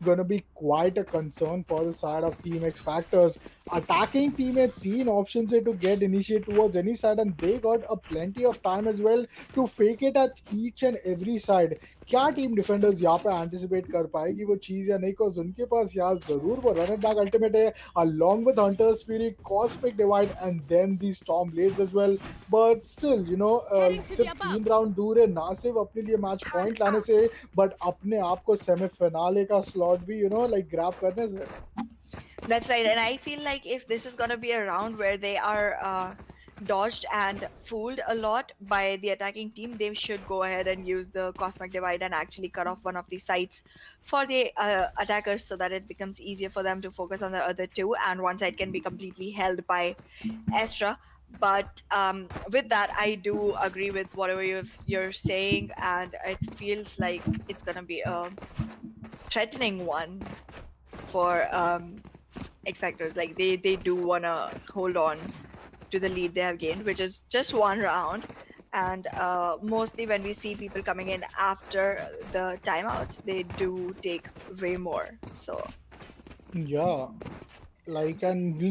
gonna be quite a concern for the side of Team X Factors. Attacking team had 3 options here to get initiate towards any side, and they got a plenty of time as well to fake it at each and every side. क्या team defenders यहाँ पे anticipate कर पाएगी वो चीज या नहीं, because उनके पास यहाँ जरूर वो रन इट बैक अल्टीमेट है along with Hunter's Fury, Cosmic Divide, and then the Storm Blades as well. But still, सिर्फ 3 राउंड दूर है ना सिर्फ अपने लिए मैच पॉइंट लाने से, बट अपने आप को सेमीफिनाले का स्लॉट भी लाइक ग्रैब करने से. That's right, and I feel like if this is gonna be a round where they are dodged and fooled a lot by the attacking team, they should go ahead and use the Cosmic Divide and actually cut off one of the sites for the attackers so that it becomes easier for them to focus on the other two, and one side can be completely held by Astra. But with that, I do agree with whatever you're saying, and it feels like it's gonna be a threatening one for xFactors. Like they do wanna hold on to the lead they have gained, which is just 1 round. And mostly when we see people coming in after the timeouts, they do take way more. So yeah, like, and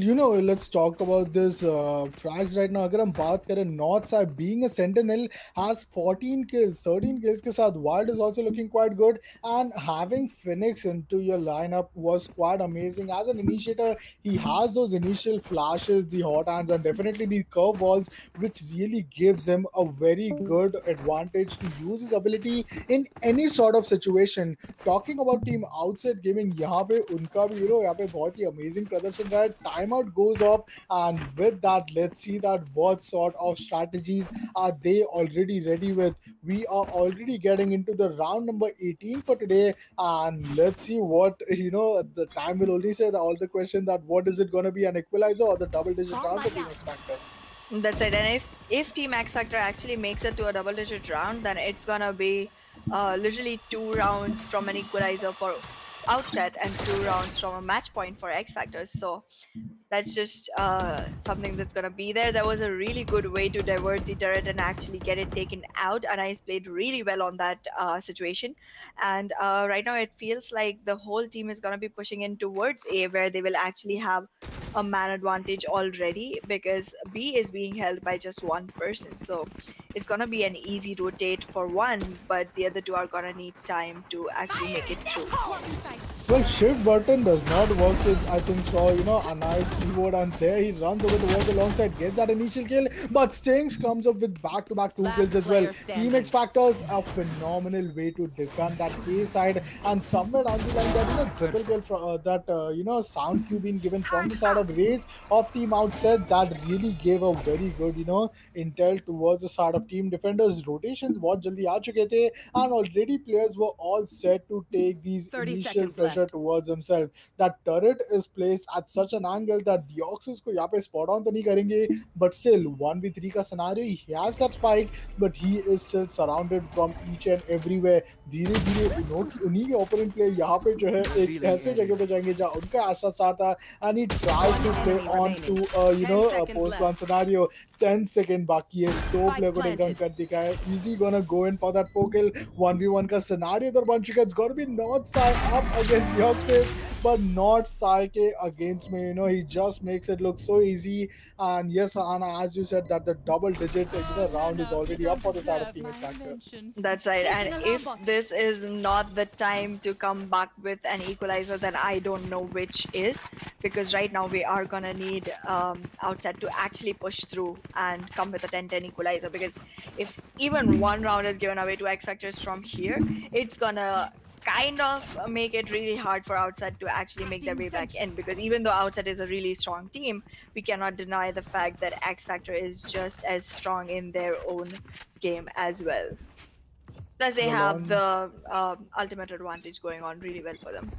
let's talk about this frags right now. अगर हम बात करें north side, being a sentinel has 14 kills, 13 kills के साथ Wild is also looking quite good, and having Phoenix into your lineup was quite amazing. As an initiator, he has those initial flashes, the hot hands, and definitely the curve balls, which really gives him a very good advantage to use his ability in any sort of situation. Talking about team OutSet Gaming, यहाँ पे उनका भी यहाँ पे बहुत ही amazing प्रदर्शन रहा है. Timeout goes off, and with that, let's see that what sort of strategies are they already ready with. We are already getting into the round number 18 for today, and let's see what the time will only say all the question that what is it going to be, an equalizer or the double digit round for Team X Factor. that's it. And if Team xFactor actually makes it to a double-digit round, then it's gonna be literally 2 rounds from an equalizer for OutSet and 2 rounds from a match point for xFactors. So that's just something that's gonna be there. There was a really good way to divert the turret and actually get it taken out, and I played really well on that situation. And right now it feels like the whole team is gonna be pushing in towards A, where they will actually have a man advantage already because B is being held by just one person. So it's gonna be an easy rotate for one, but the other two are gonna need time to actually make it through. Well, shift button does not work with, I think so, a nice keyboard, and there he runs over the wall alongside, gets that initial kill, but Stings comes up with back-to-back two kills as well. Team xFactors, a phenomenal way to defend that A side, and somewhere down the line that, triple kill from sound cue being given from the side of Raze of Team OutSet, that really gave a very good, intel towards the side of Team Defenders. Rotations बहुत जल्दी आ चुके थे, and already players were all set to take these 30 initial seconds pressure left. towards themselves. That turret is placed at such an angle that Deox इसको यहाँ पे spot on तो नहीं करेंगे, but still 1v3 का scenario, he has that spike, but he is still surrounded from each and everywhere. धीरे धीरे उन्हीं के opponent player यहाँ पे जो है एक ऐसे जगह पे जाएंगे जहाँ उनका आशा स्टार्ट था, and he tries to play enemy on remaining. to 10 a seconds post left. one scenario. 10 second बाकी है, दो Spike प्लेयर को टेक डाउन planted. कर दिखा है. Easy gonna go in for that 4 kill 1v1 का scenario इधर बन चुका है. It's gotta be not Sai up against Yogspace, but not Saike against me. He just makes it look so easy. And yes, Aahna, as you said, that the double digit round is already up for the side of Team xFactor. That's right. And if this is not the time to come back with an equalizer, then I don't know which is. Because right now we are gonna need OutSet to actually push through and come with a 10-10 equalizer. Because if even one round is given away to xFactors from here, it's gonna kind of make it really hard for OutSet to actually make their way back in. Because even though OutSet is a really strong team, we cannot deny the fact that xFactor is just as strong in their own game as well. Plus, they have the ultimate advantage going on really well for them.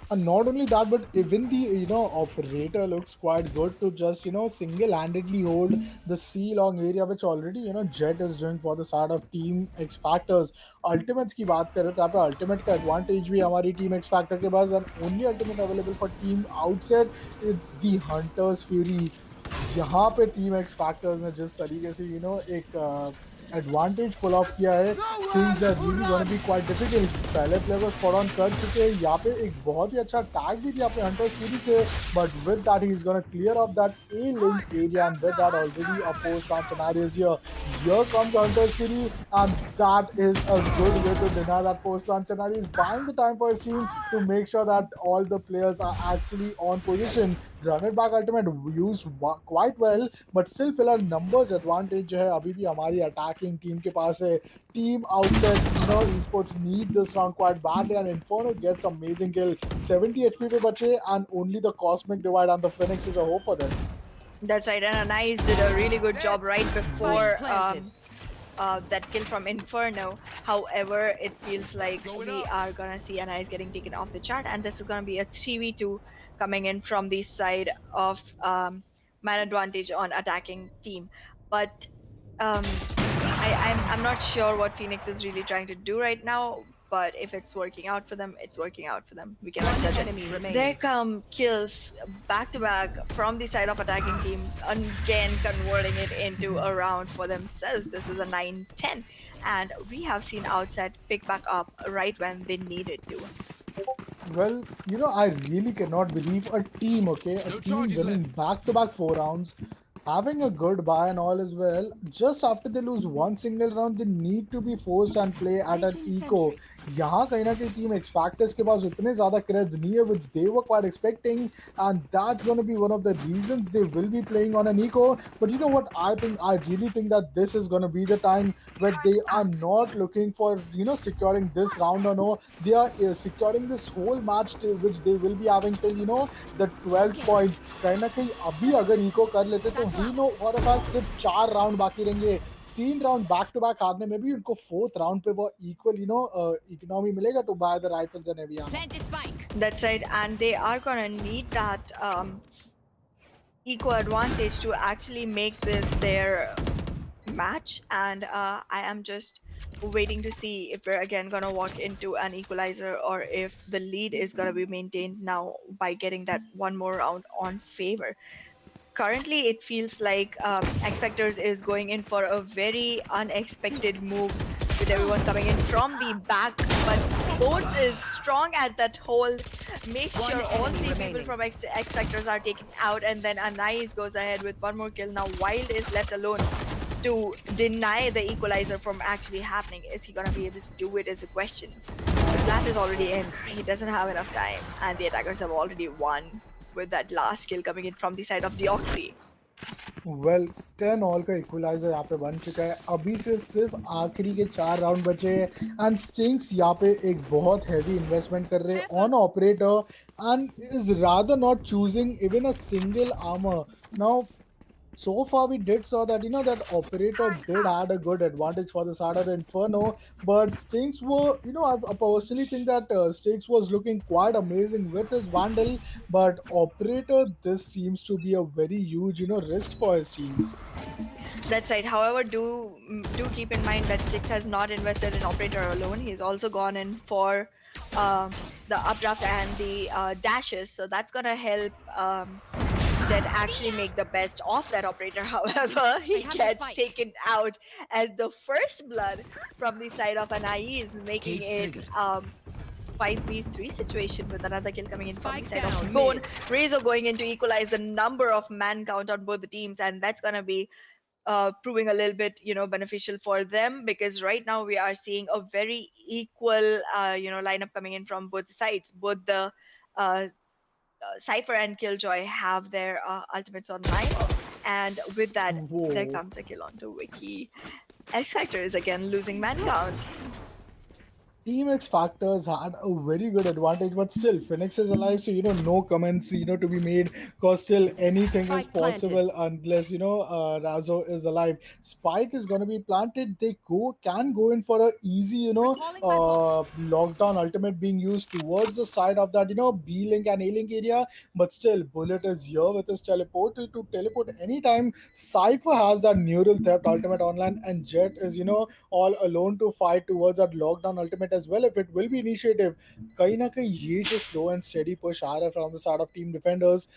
And not only that, but even the operator looks quite good to just single-handedly hold the C long area, which already Jet is doing for the side of Team xFactors. Ultimates की बात करें तो यहाँ पे ultimate का advantage भी हमारी Team xFactor के पास, and only ultimate available for Team OutSet, it's the Hunter's Fury. यहाँ पे Team xFactors ने जिस तरीके से एक एडवांटेज पुल ऑफ किया है, things are really gonna be quite difficult. पहले प्लेयर को स्पॉट ऑन कर चुके हैं, यहाँ पे एक बहुत ही अच्छा टैग भी दिया अपने हंटर फ्यूरी से, but with that he is gonna clear off that A link area, and with that already a post on scenarios here comes Hunter Fury, and that is a good way to deny that post on scenario. Is buying the time for his team to make sure that all the players are actually on position. Run it back ultimate used quite well, but still फिलहाल numbers advantage जो है अभी भी हमारी attacking team के पास है. Team OutSet, eSports need this round quite badly, and Inferno gets amazing kill. 70 HP पे बचे, and only the Cosmic Divide and the Phoenix is a hope for them. That's right, and Anais did a really good job right before that kill from Inferno. However, it feels like we are gonna see Anais getting taken off the chart, and this is gonna be a 3v2 coming in from the side of man advantage on attacking team. But I'm not sure what Phoenix is really trying to do right now, but if it's working out for them, it's working out for them. We cannot judge it. There come kills back to back from the side of attacking team, again converting it into a round for themselves. This is a 9-10, and we have seen OutSet pick back up right when they needed to. Well, I really cannot believe a team, a team winning back-to-back 4 rounds, having a good buy and all as well. Just after they lose one single round, they need to be forced and play at an eco. यहाँ कहीं ना कहीं Team xFactors के पास उतने ज़्यादा creds नहीं है, which they were quite expecting, and that's going to be one of the reasons they will be playing on an eco. But you know what? I really think that this is going to be the time where they are not looking for securing this round or no. They are securing this whole match which they will be having till the 12th point. कहीं ना कहीं अभी अगर eco कर लेते तो we know for a fact सिर्फ 4 round बाकी रहेंगे. 3 राउंड बैक टू बैक हारने में भी उनको 4th राउंड पे वो इक्वल इकोनॉमी मिलेगा to buy the rifles and heavy armour. That's right, and they are gonna need that eco advantage to actually make this their match. And I am just waiting to see if we're again gonna walk into an equalizer, or if the lead is gonna be maintained now by getting that one more round on favor. Currently, it feels like xFactors is going in for a very unexpected move, with everyone coming in from the back. But Boats is strong at that hold, makes sure all 3 people from xFactors are taken out, and then Anais goes ahead with one more kill. Now Wild is left alone. to deny the equalizer from actually happening. Is he gonna be able to do it is a question. The plant is already in. He doesn't have enough time, and the attackers have already won with that last kill coming in from the side of Deoxy. Well 10 all का equaliser यहाँ पे बन चुका है. अभी सिर्फ आखिरी के 4 राउंड बचे हैं एंड स्टिंक्स यहाँ पे एक बहुत हैवी इन्वेस्टमेंट कर रहे हैं on operator and is rather not choosing even a single armour. Now so far we did saw that that operator did had a good advantage for the side of Inferno, but Stinks were I personally think that Stinks was looking quite amazing with his Vandal, but operator, this seems to be a very huge risk for his team. That's right. However, do keep in mind that Stix has not invested in operator alone. He's also gone in for the updraft and the dashes, so that's gonna help Zed actually make the best of that operator. However, he gets taken out as the first blood from the side of Anais, making it 5v3 situation with another kill coming in from the side of Bone. Razor going in to equalize the number of man count on both the teams, and that's gonna be proving a little bit beneficial for them, because right now we are seeing a very equal lineup coming in from both sides. Both the Cypher and Killjoy have their ultimates online, and with that there Whoa. comes a kill onto Wiki. xFactors is again losing man count. Team xFactors had a very good advantage, but still, Phoenix is alive, so no comments to be made, because still anything is possible unless Razo is alive. Spike is gonna be planted. They can go in for a easy lockdown ultimate being used towards the side of that B link and A link area, but still Bullet is here with his teleport to teleport anytime. Cypher has that neural theft ultimate online, and Jet is all alone to fight towards that lockdown ultimate as well, if it will be initiative. कहीं ना कहीं ये जो slow and steady push आ रहा है from the side of team defenders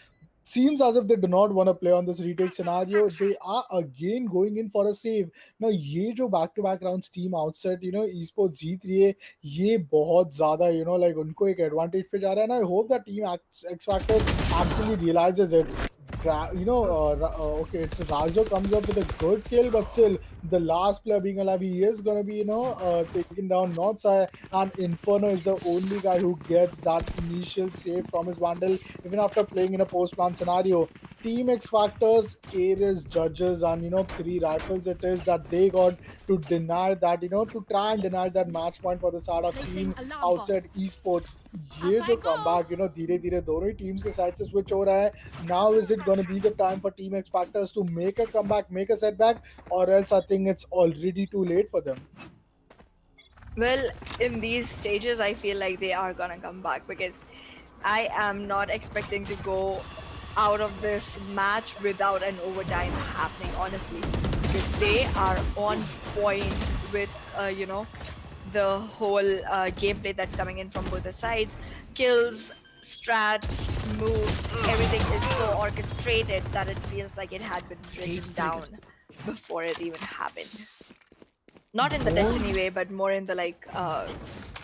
seems as if they do not want to play on this retake scenario. They are again going in for a save. Now ये जो back to back rounds team outset esports जीत रही है, ये बहुत ज़्यादा like उनको एक advantage पे जा रहा है. And I hope that team X Factor actually realizes it. Okay, it's Razo comes up with a good kill, but still the last player being alive, he is gonna be taken down north side, and Inferno is the only guy who gets that initial save from his Vandal even after playing in a post plan scenario. Team xFactors, Ares, Judges, and 3 rifles it is that they got to deny that to try and deny that match point for the side of team outside esports. ये जो comeback धीरे धीरे दोनों ही teams के side से switch हो रहा है. Now is it going to be the time for Team xFactors to make a comeback, make a setback, or else I think it's already too late for them? Well, in these stages I feel like they are gonna come back, because I am not expecting to go out of this match without an overtime happening, honestly, because they are on point with the whole gameplay that's coming in from both the sides. Kills, strats, moves, everything is so orchestrated that it feels like it had been written down before it even happened. Not in the Destiny way, but more in the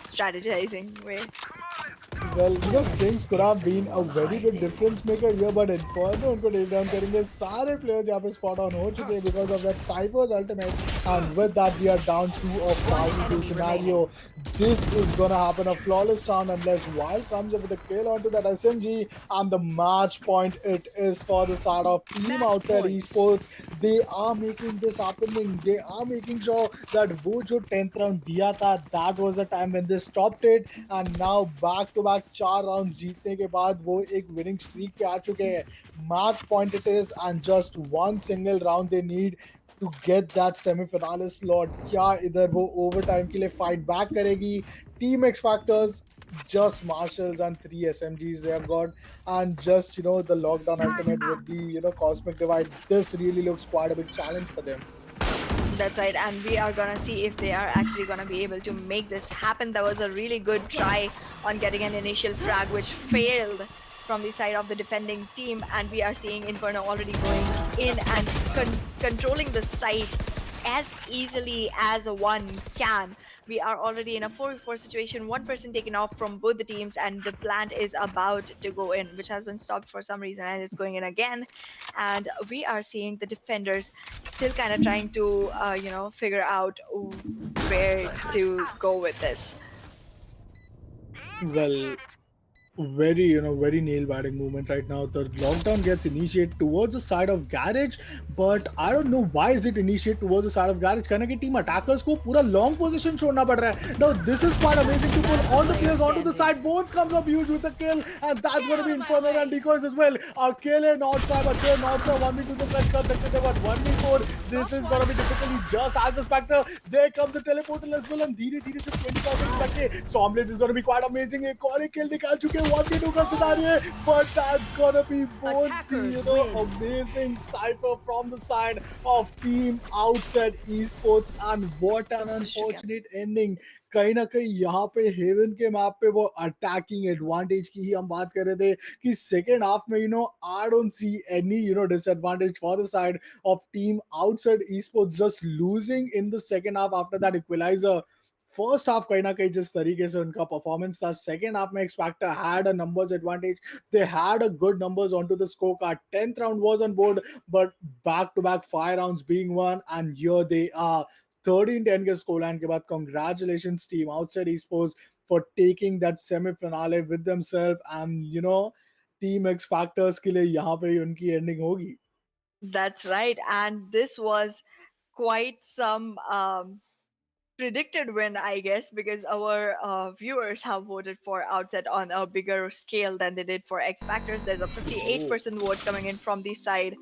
strategizing way. Well, Stings could have been a very good difference maker here, but Inferno उनको take down करेंगे. सारे players यहाँ पे spot on हो चुके हैं because of that Cypher's ultimate, and with that we are down to a 5v2 scenario. This is gonna happen a flawless round unless Wild comes up with a kill onto that SMG, and the match point it is for the side of team outside esports. They are making this happening. They are making sure that वो जो 10th round दिया था, that was the time when they stopped it, and now back to back 4 rounds जीतने के बाद वो एक winning streak पे आ चुके हैं. Match point it is, and just one single round they need to get that semi-finale slot. क्या इधर वो overtime के लिए fight back करेगी? Team xFactors, just marshals and 3 SMGs they have got, and just the lockdown ultimate with the cosmic divide. This really looks quite a big challenge for them. That's right, and we are gonna see if they are actually gonna be able to make this happen. That was a really good try on getting an initial frag, which failed from the side of the defending team, and we are seeing Inferno already going in and controlling the site as easily as one can. we are already in a 4v4 situation, one person taken off from both the teams, and the plant is about to go in, which has been stopped for some reason, and it's going in again. And we are seeing the defenders still kind of trying to, figure out where to go with this. Well, very very nail biting movement right now. The lockdown gets initiated towards the side of garage, but I don't know why is it initiated towards the side of garage. कहना कि team attackers को पूरा long position छोड़ना पड़ रहा है. Now this is quite amazing to pull all the players onto the side. Bones comes up huge with a kill, and that's going to be Infernal and decoys as well. Akele not side, but sure not side 1v2 to clutch कर सकते थे, but 1v4 this is going to be difficulty just as the Spectre. There comes the teleportal as well, and धीरे धीरे से 20,000 करके Somblage is going to be quite amazing. एक और एक kill निकाल चुके हैं 1v2 का scenario, but that's gonna be both the amazing cipher from the side of team OutSet eSports, and what an unfortunate ending. कहीं ना कहीं यहाँ पे हेवन के मैप पे वो अटैकिंग एडवांटेज की ही हम बात कर रहे थे कि सेकेंड हाफ में I don't see any disadvantage for the side of team outside esports just losing in the second half after that equalizer. First half कहीं ना कहीं जिस तरीके से उनका परफॉर्मेंस था, सेकंड हाफ में X Factor had a numbers advantage. They had a good numbers on to the scorecard. 10th round was on board, but back to back 5 rounds being one, and here they are 13-10 के score line के बाद. Congratulations team outside esports for taking that semi finale with themselves, and team X Factors के लिए यहाँ पे उनकी ending होगी. That's right, and this was quite some predicted win, I guess, because our viewers have voted for Outset on a bigger scale than they did for xFactors. There's a 58% vote coming in from the side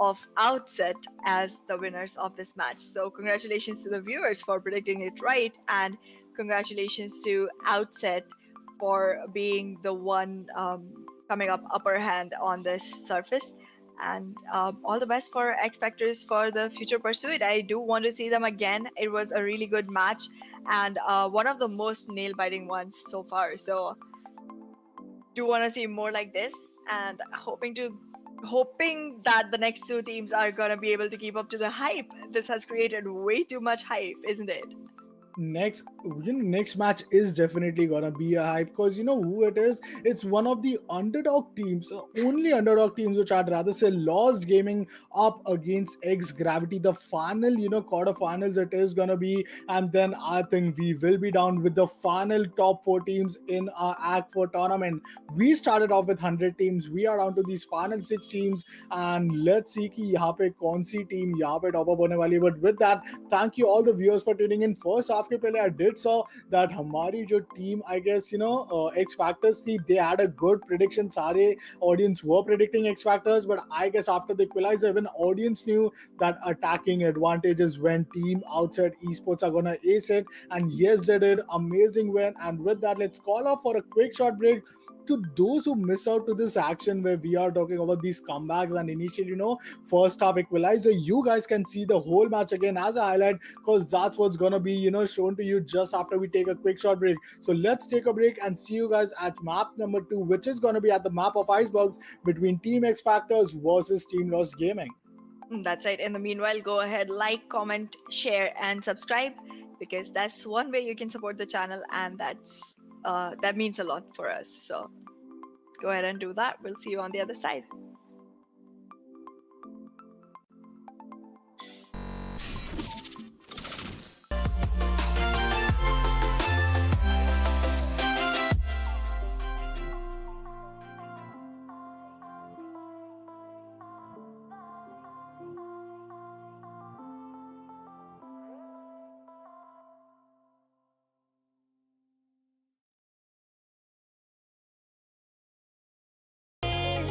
of Outset as the winners of this match. So congratulations to the viewers for predicting it right, and congratulations to Outset for being the one coming up upper hand on this surface. And all the best for xFactors for the future pursuit. I do want to see them again. It was a really good match, and one of the most nail-biting ones so far. So do want to see more like this, and hoping that the next two teams are gonna be able to keep up to the hype. This has created way too much hype, isn't it? Next match is definitely gonna be a hype, because who it is. It's one of the underdog teams, only underdog teams, which I'd rather say lost gaming up against X Gravity. The final quarterfinals it is gonna be, and then I think we will be down with the final top 4 teams in our Act 4 tournament. We started off with 100 teams. We are down to these final 6 teams, and let's see कि यहाँ पे कौन सी team यहाँ पे top up होने वाली है. But with that, thank you all the viewers for tuning in. First half के पहले I did saw that हमारी जो team, I guess xFactors थी, they had a good prediction. सारे audience were predicting xFactors, but I guess after the equalizer, even audience knew that attacking advantage is when team outside esports are gonna ace it, and yes, they did. Amazing win. And with that, let's call off for a quick short break. To those who miss out to this action where we are talking about these comebacks and initial first half equalizer, you guys can see the whole match again as a highlight, because that's what's gonna be shown to you just after we take a quick short break. So let's take a break and see you guys at map number 2, which is gonna be at the map of Icebox between team xFactors versus team Lost Gaming. That's right. In the meanwhile, go ahead, like, comment, share, and subscribe, because that's one way you can support the channel, and that means a lot for us. So go ahead and do that. We'll see you on the other side.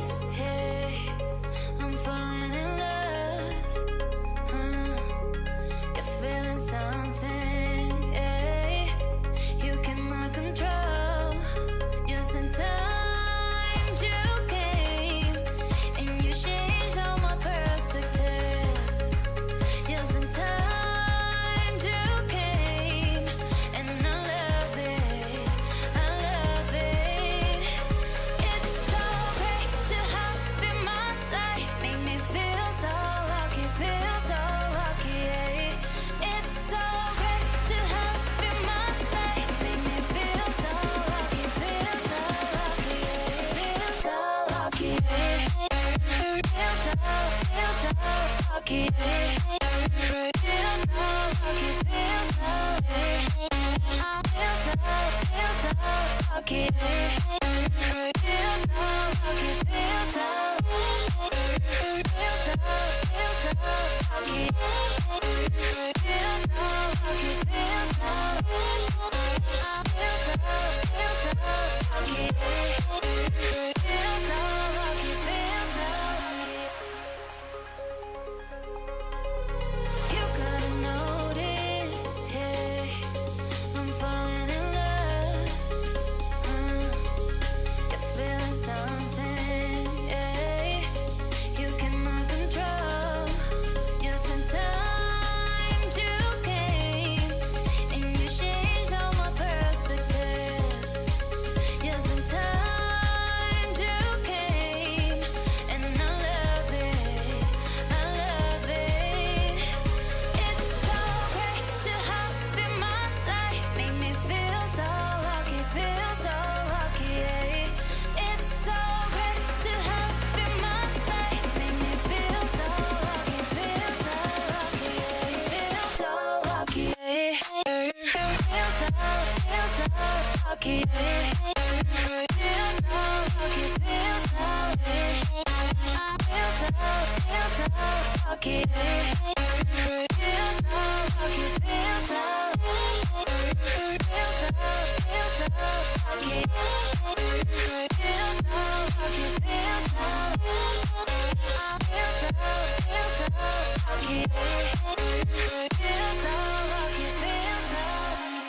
His head lucky. Feel so lucky, feel so lucky. Feel so lucky, feel so lucky. Feel so lucky, feel so lucky. Feel so lucky, feel so lucky. You gotta notice, hey, I'm falling in love. You're feeling something, yeah. You cannot control. You're sometimes you came and you changed all my perspective. You're sometimes you came and I love it. I love it. It's so great to have you in my life. Make me feel so lucky, feel so lucky. Yeah. It's so great to have you in my life. Make me feel so lucky, feel so lucky. Yeah. Feel so lucky. Yeah. Feel so lucky. Yeah. Feel so lucky, feel so lucky. Feel so lucky, feel so lucky. Feel so lucky, feel so lucky. Feel so lucky, feel so lucky.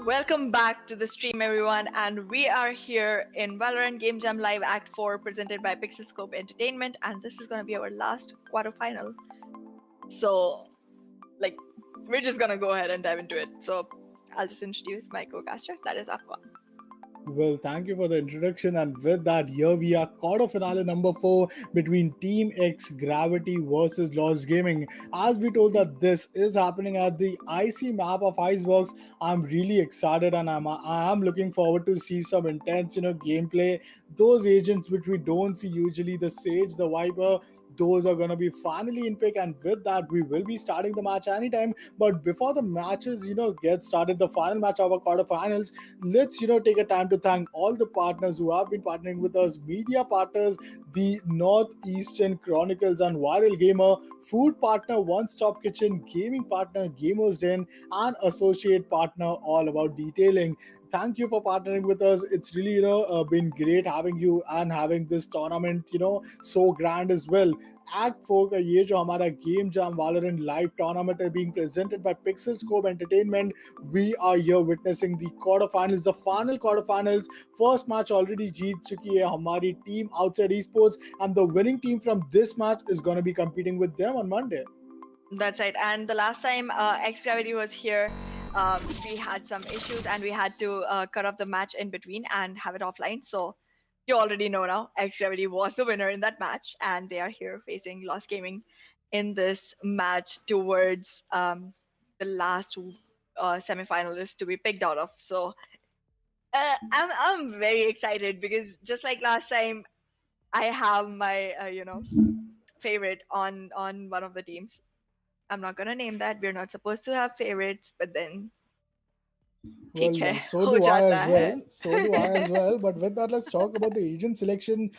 Welcome back to the stream, everyone, and we are here in Valorant Game Jam Live Act 4, presented by PixelScope Entertainment, and this is going to be our last quarterfinal. So, like, we're just gonna go ahead and dive into it. So, I'll just introduce my co-caster, that is AapKon. Well, thank you for the introduction. And with that, here we are, quarter finale number 4 between Team X Gravity versus Lost Gaming. As we told that this is happening at the icy map of Icebox, I'm really excited and I am looking forward to see some intense, gameplay. Those agents which we don't see usually, the Sage, the Viper, those are going to be finally in pick. And with that, we will be starting the match anytime. But before the matches, get started, the final match of our quarterfinals, let's take a time to thank all the partners who have been partnering with us, media partners, the Northeastern Chronicles and Viral Gamer, food partner One Stop Kitchen, gaming partner Gamers Den, and associate partner All About Detailing. Thank you for partnering with us. It's really been great having you and having this tournament so grand as well. Act 4 का ये जो हमारा game jam Valorant live tournament है being presented by PixelScope Entertainment. We are here witnessing the quarterfinals, the final quarterfinals. First match already जीत चुकी है हमारी team OutSet eSports, and the winning team from this match is going to be competing with them on Monday. That's right. And the last time X Gravity was here, we had some issues and we had to cut off the match in between and have it offline. So you already know now, X Gravity was the winner in that match, and they are here facing Lost Gaming in this match towards the last semifinalist to be picked out of. So I'm very excited because just like last time, I have my favorite on one of the teams. I'm not gonna name that. We're not supposed to have favorites, but then ठीक है, Well, so हो do I जाता as है. well. So do I as well. But with that, let's talk about the agent selection.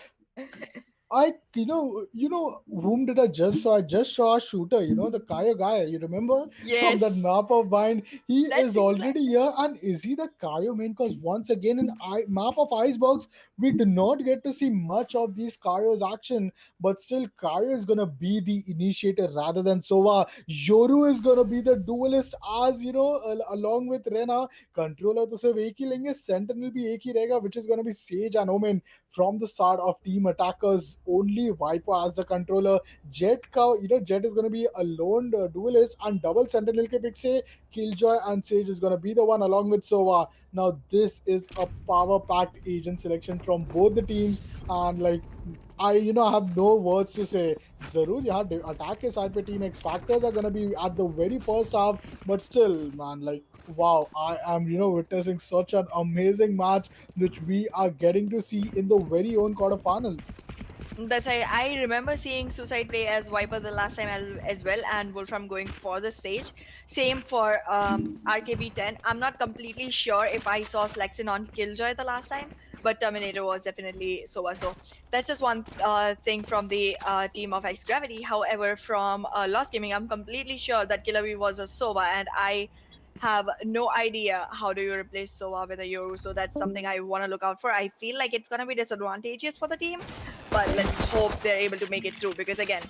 Whom did I just saw? I just saw a shooter, the Kayo guy. You remember from Yes, that map of mine? He that's is already exactly. here, and is he the Kayo main? Because once again in map of Icebox, we do not get to see much of these Kayo's action. But still, Kayo is gonna be the initiator rather than Sova. Yoru is gonna be the duelist, as along with Rena. Controller तो सिर्फ एक ही लेंगे, Sentinel भी एक ही रहेगा, which is gonna be Sage and Omen from the side of team attackers. Only Viper as the controller. Jet is going to be a lone duelist, and double Sentinel ke pick se Killjoy and Sage is going to be the one along with Sova. Now this is a power packed agent selection from both the teams, and like I have no words to say. जरूर यहाँ attack के side पे team xFactors are gonna be at the very first half, but still, man, like wow, I am witnessing such an amazing match which we are getting to see in the very own quarterfinals. That's right. I remember seeing Suicide play as Viper the last time as well, and Wolfram going for the stage. Same for RKB10. I'm not completely sure if I saw Slexin on Killjoy the last time, but Terminator was definitely Sova. So that's just one thing from the team of X Gravity. However, from Lost Gaming, I'm completely sure that Killer B was a Sova, and I have no idea how do you replace Sova with a Yoru. So that's something I want to look out for. I feel like it's going to be disadvantageous for the team, but let's hope they're able to make it through, because again,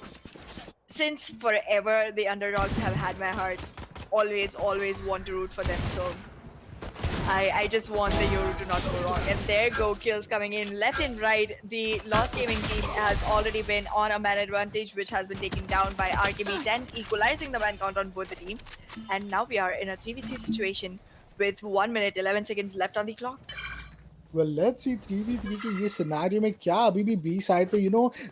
since forever the underdogs have had my heart, always want to root for them. So I just want the Yoru to not go wrong. And there go kills coming in left and right. The Lost Gaming team has already been on a man advantage, which has been taken down by RKB10, equalizing the man count on both the teams. And now we are in a 3v3 situation with 1 minute 11 seconds left on the clock. Well, let's see 3v3 के ये scenario में क्या अभी भी B side पे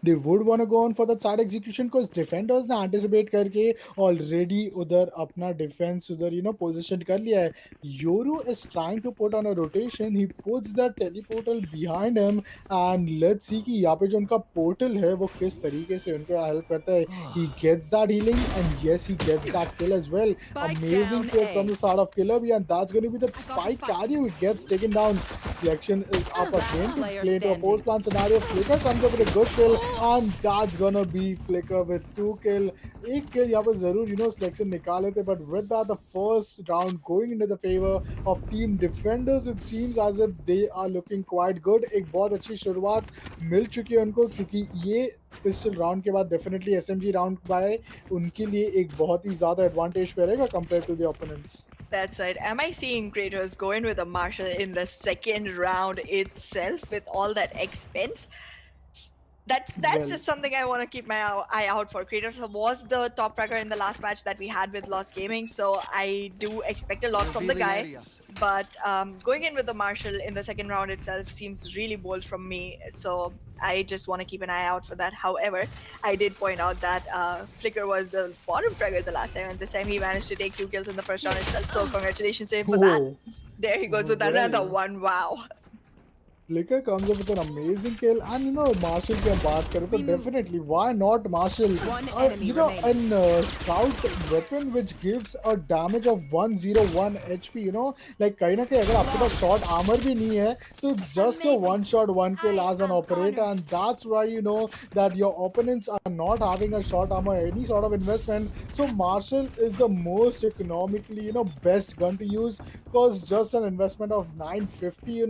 they would want to go on for the side execution because defenders ने anticipate करके already उधर अपना defense उधर position कर लिया है. Yoru is trying to put on a rotation. He puts the teleportal behind him, and let's see कि यहाँ पे जो उनका portal है वो किस तरीके से उनको help करता है. He gets that healing, and yes, he gets that kill as well. Amazing kill from the side of Killer B, and that's going to be the spike carry who gets taken down. Selection is up again to play to a post plan scenario. Flicker comes up with a good kill, and that's gonna be Flicker with 2 kill. एक kill यहाँ पर जरूर selection निकाले थे, but with that the first round going into the favor of team defenders. It seems as if they are looking quite good. एक बहुत अच्छी शुरुआत मिल चुकी है उनको, क्योंकि ये पिस्टल राउंड के बाद डेफिनेटली SMG राउंड बाय उनके लिए एक बहुत ही ज़्यादा एडवांटेज पे रहेगा compare to the opponents. That's right. Am I seeing creators go in with a Marshall in the second round itself with all that expense? That's Well, just something I want to keep my eye out for. Kratos was the top fragger in the last match that we had with Lost Gaming, so I do expect a lot from the Revealing guy. area. But going in with the Marshall in the second round itself seems really bold from me, so I just want to keep an eye out for that. However, I did point out that Flicker was the bottom fragger the last time, and this time he managed to take 2 kills in the first round itself. So congratulations to him for that. oh, There he goes with another well. one. Wow. Flicker comes up with an amazing kill, and Marshall की हम बात करें तो definitely why not Marshall? One enemy remaining. An scout weapon which gives a damage of 101 HP. Like कहीं ना कहीं अगर आपके पास short armor भी नहीं है, तो it's just a one shot one kill as an operator, and that's why that your opponents are not having a short armor, any sort of investment. So Marshall is the most economically best gun to use, because just an investment of 950,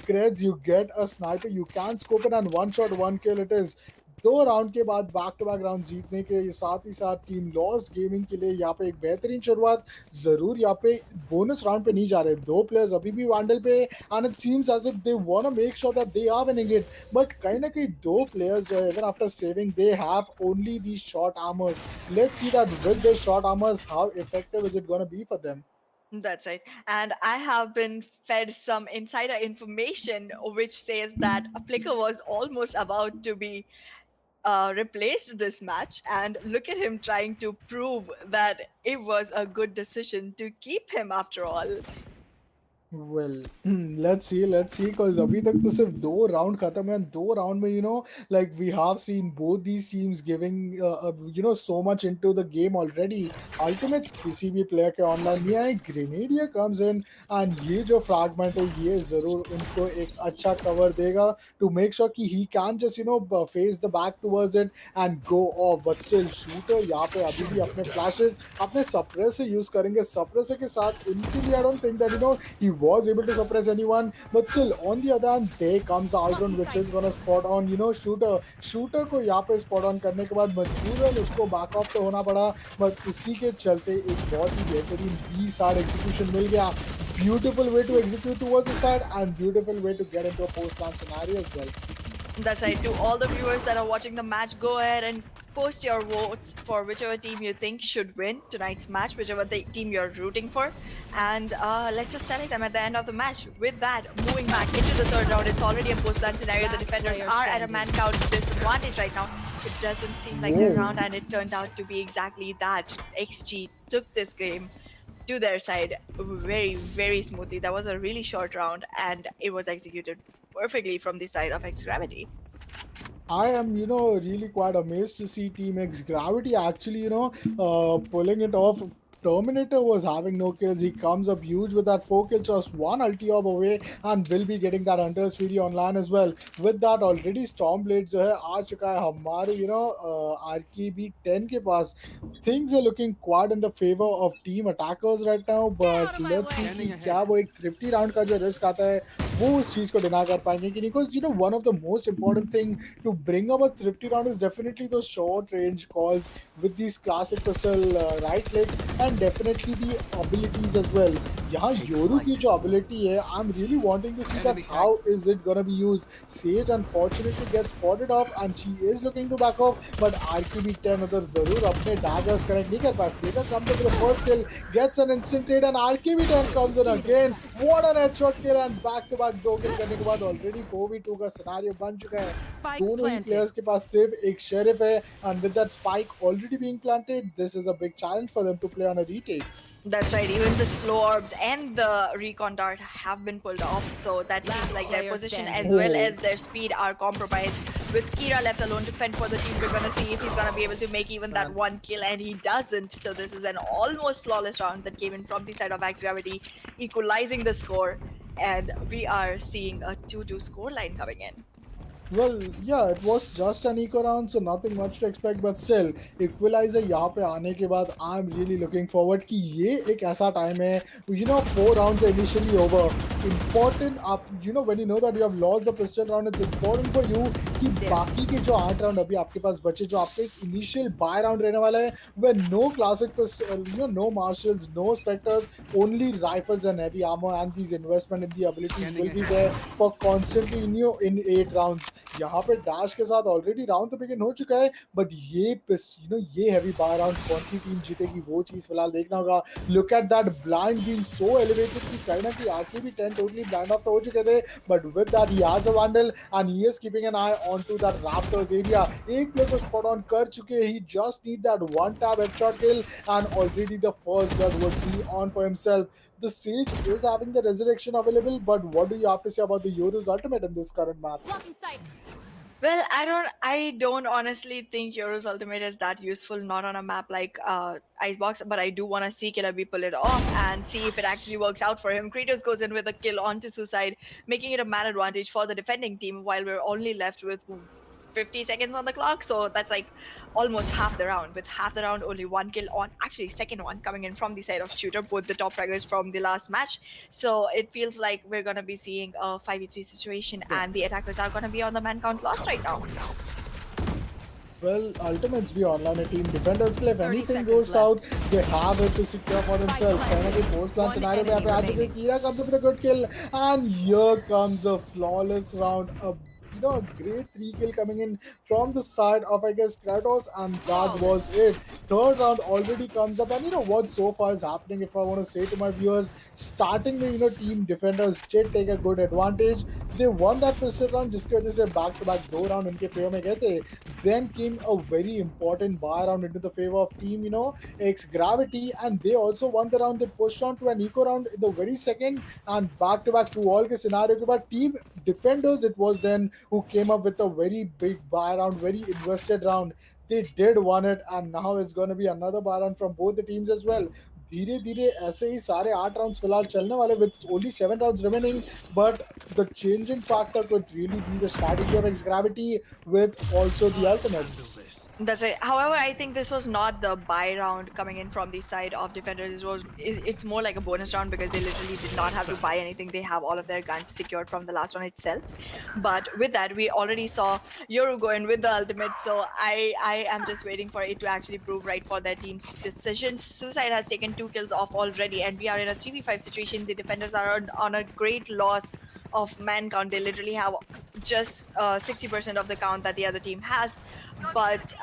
creds, you get a sniper, you can scope it, and one shot one kill it is. 2 round के बाद back to back round जीतने के साथ ही साथ team lost gaming के लिए यहाँ पे एक बेहतरीन शुरुआत जरूर यहाँ पे बोनस राउंड पे नहीं जा रहे. 2 प्लेयर्स अभी भी वैंडल पे, and it seems as if they want to make sure that they are winning it, but कहीं ना कहीं 2 प्लेयर्स जो है even after saving they have only the short armours. Let's see that with the short armours how effective is it gonna be for them. That's right. And I have been fed some insider information which says that Flicker was almost about to be replaced this match. And look at him trying to prove that it was a good decision to keep him after all. Well, let's see, because अभी तक तो सिर्फ 2 round खत्म है. 2 round में like we have seen both these teams giving so much into the game already. Ultimates किसी भी player के online नहीं आए. Grenadier comes in, and ये जो fragment है ये जरूर उनको एक अच्छा cover देगा to make sure कि he can just face the back towards it and go off. But still shooter यहाँ पे अभी भी अपने flashes अपने suppressor use करेंगे. Suppressor के साथ उनके लिए I don't think that he was able to suppress anyone, but still on the other hand there comes Aldron, which is gonna spot on shooter को यहाँ पे spot on करने के बाद मजबूरन इसको back off तो होना पड़ा, but उसी के चलते एक बहुत ही बेहतरीन B side execution मिल गया. Beautiful way to execute towards the side, and beautiful way to get into a post plan scenario as well. That's right. To all the viewers that are watching the match, go ahead and post your votes for whichever team you think should win tonight's match, whichever team you're rooting for. And let's just tally them at the end of the match. With that, moving back into the third round, it's already a post-plan scenario. The defenders are at a man count disadvantage right now. It doesn't seem like their round, and it turned out to be exactly that. XG took this game to their side very, very smoothly. That was a really short round, and it was executed perfectly from the side of X Gravity. I am, really quite amazed to see Team X Gravity actually, pulling it off. Terminator was having no kills. He comes up huge with that 4 kills, just 1 ulti orb away, and will be getting that Hunter's Fury online as well. With that, already Stormblade जो है आ चुका है हमारे RKB 10 के पास. Things are looking quite in the favor of team attackers right now, but let's see कि क्या वो एक thrifty round का जो risk आता है वो उस चीज को deny कर पाएंगे कि नहीं. Because one of the most important thing to bring up a thrifty round is definitely those short range calls with these classic pistol right clicks, and definitely the abilities as well. यहाँ Yoru की जो ability है, I'm really wanting to see that how is it gonna be used. Sage unfortunately gets spotted off, and she is looking to back off, but RQB 10 उधर जरूर अपने daggers connect नहीं कर पाए. Flicker comes up with the first kill, gets an instant hit, and RQB 10 comes in again. What an headshot kill, and back to back 2 kill करने के बाद already 4v2 का scenario बन चुका है. दोनों ही players के पास सिर्फ एक sheriff है, and with that spike already being planted, this is a big challenge for them to play on a retake. That's right. Even the slow orbs and the recon dart have been pulled off, so that seems like their position as well as their speed are compromised. With Kira left alone to fend for the team, we're gonna see if he's gonna be able to make even that 1 kill, and he doesn't. So this is an almost flawless round that came in from the side of X Gravity, equalizing the score, and we are seeing a 2-2 scoreline coming in. Well, yeah, it was just an eco round, so nothing much to expect, but still, equalizer यहाँ पे आने के बाद I'm really looking forward कि ये एक ऐसा time है, 4 rounds are initially over. Important, when you know that you have lost the pistol round, it's important for you कि बाकी के जो 8 राउंड अभी आपके पास बचे, जो आपका एक इनिशियल बाय राउंड रहने वाला है, where no classic no marshals, no specters, only rifles and heavy armor, and these investment in the abilities will be there for constantly in 8 rounds. यहाँ पे डैश के साथ ऑलरेडी राउंड तो begin हो चुका है, बट ये हेवी बाय राउंड कौन सी टीम जीतेगी वो चीज फिलहाल देखना होगा. Look at that blind being so elevated कि कहीं ना कहीं आके भी 10 टोटली ब्लाइंड ऑफ तो हो चुके थे, but with that he has a vandal and he is keeping an eye on to that Raptors area. एक प्लेयर को स्पॉट ऑन कर चुके, he just need that one tap headshot kill and already the first blood would be on for himself. The Sage is having the resurrection available, but what do you have to say about the Yoru's ultimate in this current map? Well, I don't honestly think Euro's ultimate is that useful, not on a map like Icebox, but I do want to see Killer B pull it off and see if it actually works out for him. Kratos goes in with a kill onto Suicide, making it a man advantage for the defending team while we're only left with 50 seconds on the clock. So that's like almost half the round. With half the round, only one kill on, actually second one coming in from the side of Shooter, both the top fraggers from the last match. So it feels like we're going to be seeing a 5v3 situation and the attackers are going to be on the man count loss right now. Well, ultimates be online a team defenders के लिए if anything goes south, they have it to secure for themselves. कहीं ना कहीं post plan scenario पे यहाँ पे आ चुके. Kira comes up with a good kill, and here comes a flawless round. A great 3 kill coming in from the side of, I guess, Kratos, and that was it. Third round already comes up, and you know what so far is happening. If I want to say to my viewers, starting with team defenders did take a good advantage. They won that pistol round जिसकी वजह से back to back 2 round उनके favor में गए थे. Then came a very important buy round into the favor of team X Gravity, and they also won the round. They pushed on to an eco round in the very second, and back to back 2-all के scenario के बाद team defenders it was then who came up with a very big buy round, very invested round. They did won it, and now it's going to be another buy round from both the teams as well. धीरे धीरे ऐसे ही सारे 8 rounds फिलहाल चलने वाले with only 7 rounds remaining, but the changing factor could really be the strategy of X Gravity with also the ultimates. That's it. However, I think this was not the buy round coming in from the side of defenders. It's more like a bonus round because they literally did not have to buy anything. They have all of their guns secured from the last one itself. But with that, we already saw Yoru go in with the ultimate. So I am just waiting for it to actually prove right for their team's decisions. Suicide has taken 2 kills off already, and we are in a 3v5 situation. The defenders are on a great loss of man count. They literally have just 60% of the count that the other team has, but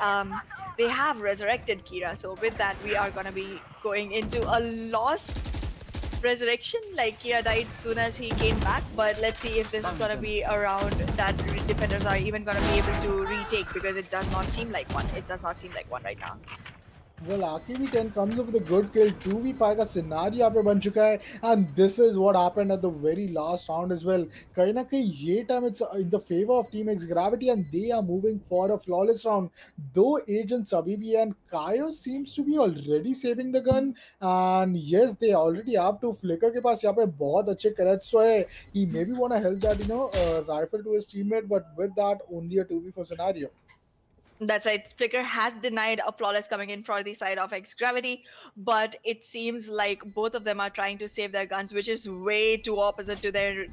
they have resurrected Kira. So with that, we are gonna be going into a lost resurrection. Like Kira died soon as he came back, but let's see if this is gonna be a round that defenders are even gonna be able to retake, because it does not seem like one. It does not seem like one right now. Well, RKB10 comes up with a good kill. 2v5 का scenario यहाँ पे बन चुका है, and this is what happened at the very last round as well. कहीं ना कहीं ये time it's in the favor of Team X Gravity, and they are moving for a flawless round. Though Agent Sabibi and Kaio seems to be already saving the gun, and yes, they already have two. Flicker के पास यहाँ पे बहुत अच्छे corrects तो है. He maybe wanna help that rifle to his teammate, but with that only a 2v4 scenario. That's right. Flicker has denied a flawless coming in for the side of X Gravity, but it seems like both of them are trying to save their guns, which is way too opposite to their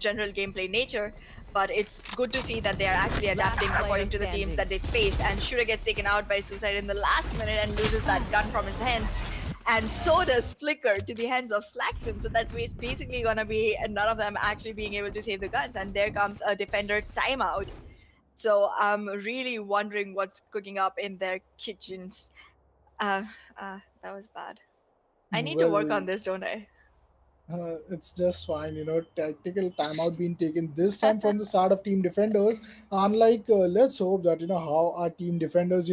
general gameplay nature. But it's good to see that they are actually adapting according to the teams that they face. And Shooter gets taken out by Suicide in the last minute and loses that gun from his hands. And so does Flicker to the hands of Slaxon. So that's basically gonna be none of them actually being able to save the guns. And there comes a defender timeout. So I'm really wondering what's cooking up in their kitchens. That was bad. I need to work on this, don't I? It's just fine, technical timeout being taken this time from the side of team defenders. Unlike, let's hope that, how our team defenders,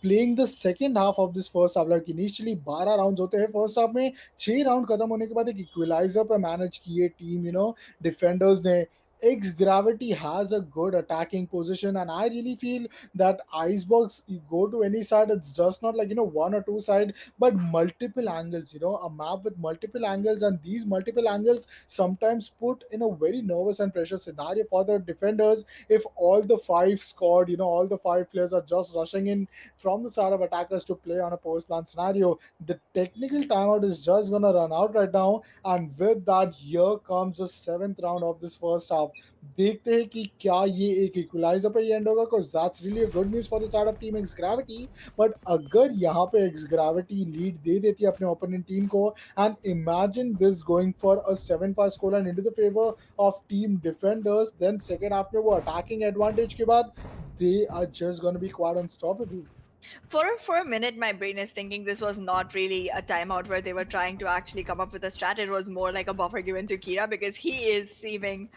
playing the second half of this first half, like initially 12 rounds होते हैं first half में, 6 round खत्म होने के बाद एक equalizer पे manage किए team, defenders ने. X Gravity has a good attacking position, and I really feel that Icebox, you go to any side, it's just not like one or two side, but multiple angles. A map with multiple angles, and these multiple angles sometimes put in a very nervous and pressure scenario for the defenders. If all the five squad, all the five players are just rushing in from the side of attackers to play on a post plan scenario, the technical timeout is just gonna run out right now. And with that, here comes the seventh round of this first half. half. देखते हैं कि क्या ये एक equaliser पे and होगा, because that's really a good news for the side of team X Gravity. But अगर यहाँ पे X Gravity lead दे देती है अपने opponent team को, and imagine this going for a 7-5 scoreline into the favor of team defenders, then second half में वो attacking advantage के बाद they are just going to be quite unstoppable. For a minute, my brain is thinking this was not really a timeout where they were trying to actually come up with a strat. It was more like a buffer given to Kira because he is seeming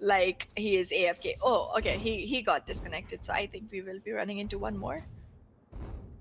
like he is AFK. Oh, okay, he got disconnected. So I think we will be running into one more.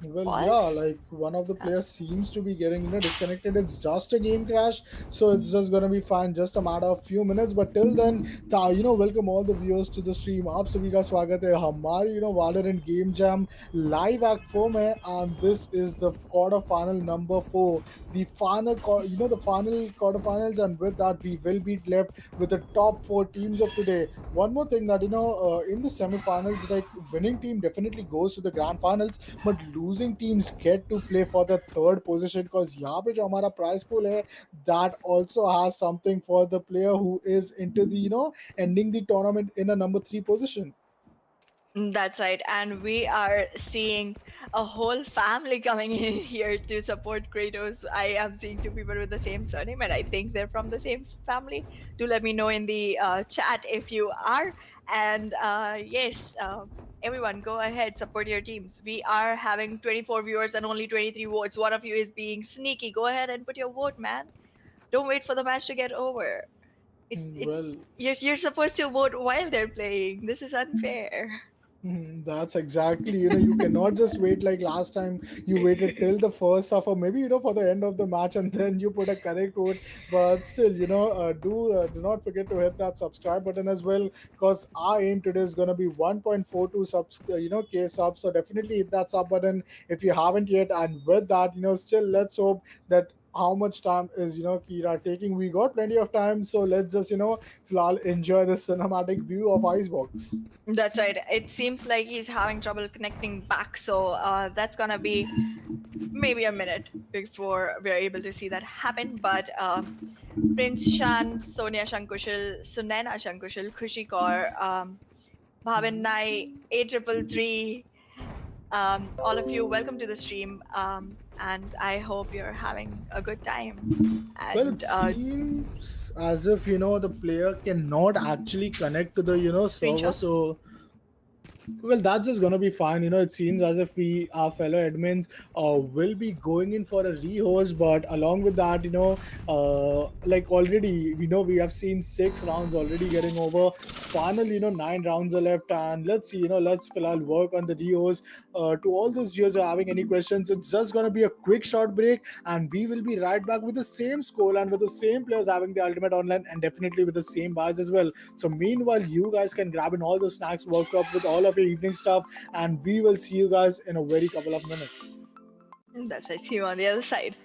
Well, yeah, Pause. like one of the players seems to be getting disconnected. It's just a game crash, so it's just gonna be fine. Just a matter of few minutes. But till then, welcome all the viewers to the stream. आप सभी का स्वागत है हमारी Valorant Game Jam live act 4 में, and this is the quarter final number 4, the final the final quarterfinals, and with that we will be left with the top 4 teams of today. One more thing that in the semi-finals, like winning team definitely goes to the grand finals, but losing teams get to play for the third position, because यहाँ पे जो हमारा prize pool है, that also has something for the player who is into the ending the tournament in a number 3 position. That's right. And we are seeing a whole family coming in here to support Kratos. I am seeing two people with the same surname, and I think they're from the same family. Do let me know in the chat if you are. And yes, everyone, go ahead, support your teams. We are having 24 viewers and only 23 votes. One of you is being sneaky. Go ahead and put your vote, man. Don't wait for the match to get over. It's Well, you're supposed to vote while they're playing. This is unfair. That's exactly, you cannot just wait like last time. You waited till the first half, or maybe, for the end of the match, and then you put a correct vote. But still, do not forget to hit that subscribe button as well, because our aim today is going to be 1.42 subs, K subs. So definitely hit that sub button if you haven't yet. And with that, still let's hope that how much time is Kira taking. We got plenty of time, so let's just Flal enjoy the cinematic view of Icebox. That's right. It seems like he's having trouble connecting back, so that's gonna be maybe a minute before we're able to see that happen. But Prince Shan, Sonia Shankushal, Sunena Shankushal, Khushi Kaur, Bhavin Nai, A333, all of you, welcome to the stream. And I hope you're having a good time. Well, And it seems as if the player cannot actually connect to the server. screenshot. So well, that's just gonna be fine. It seems as if our fellow admins, will be going in for a rehost, but along with that, like already, we have seen 6 rounds already getting over. Final, 9 rounds are left, and let's see, let's work on the rehost. To all those viewers who are having any questions, it's just gonna be a quick short break, and we will be right back with the same score and with the same players having the ultimate online, and definitely with the same buys as well. So meanwhile, you guys can grab in all the snacks, work up with all of your evening stuff, and we will see you guys in a very couple of minutes. That's right. See you on the other side.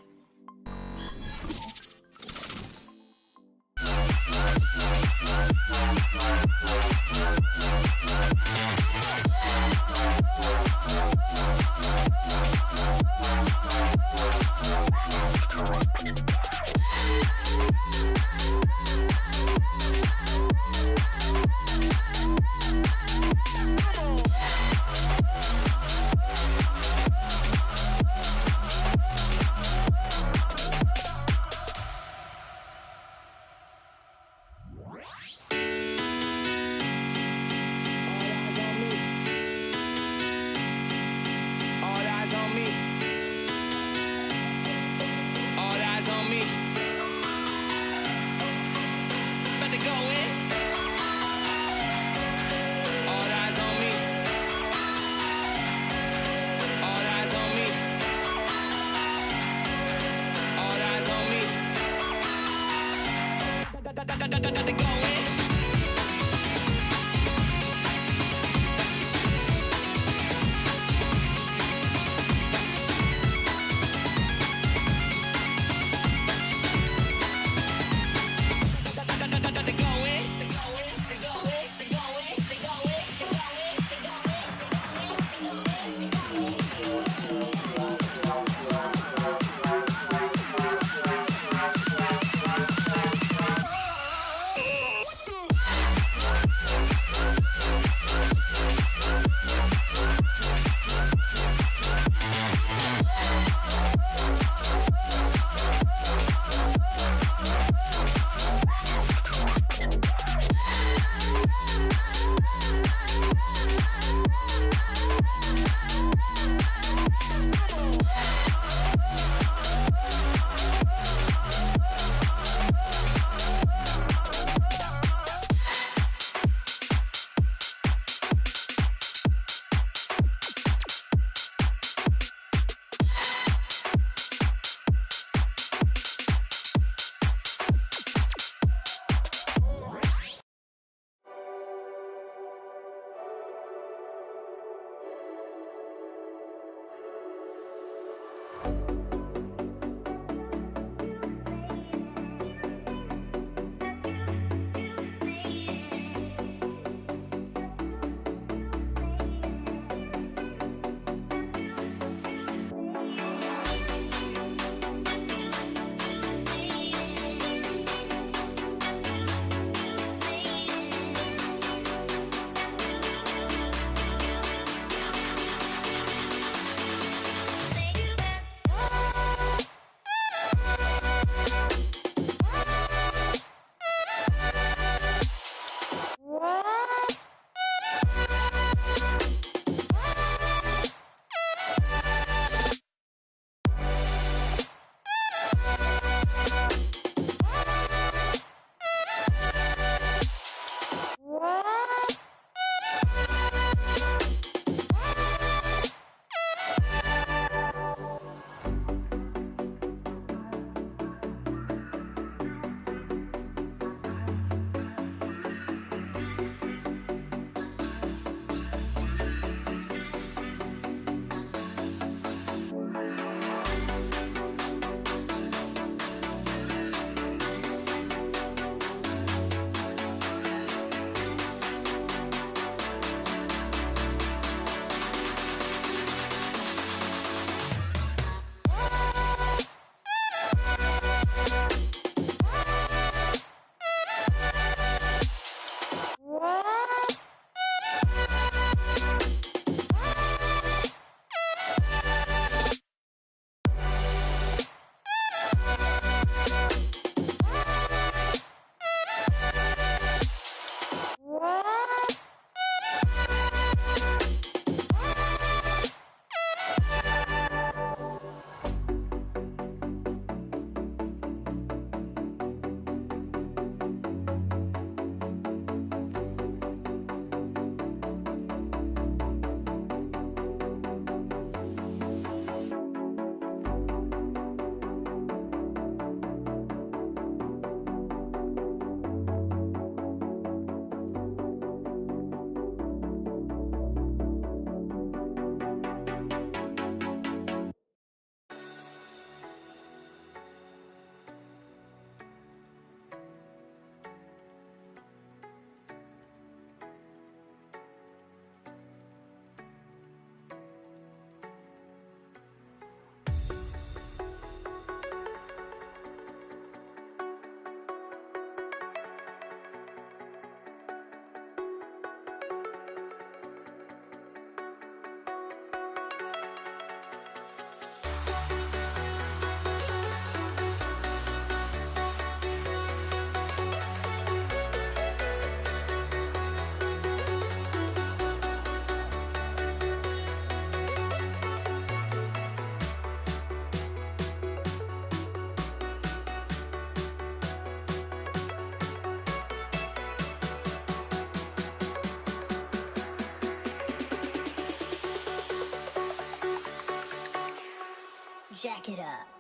Jack it up.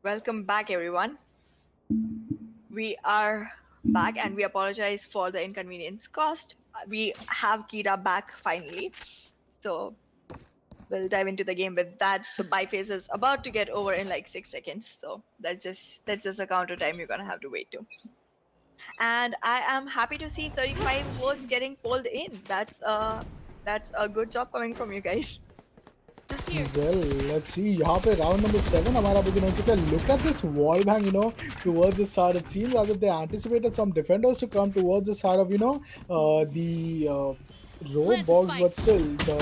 Welcome back, everyone. We are back, and we apologize for the inconvenience caused. We have Kira back finally, so we'll dive into the game with that. The buy phase is about to get over in like 6 seconds, so that's just a counter time you're gonna have to wait to. And I am happy to see 35 votes getting pulled in. That's a good job coming from you guys. Well, let's see. यहाँ पे round number 7 हमारा begin हो चुका है. Look at this wall bang, towards the side. It seems as if they anticipated some defenders to come towards the side of, the row box, but still the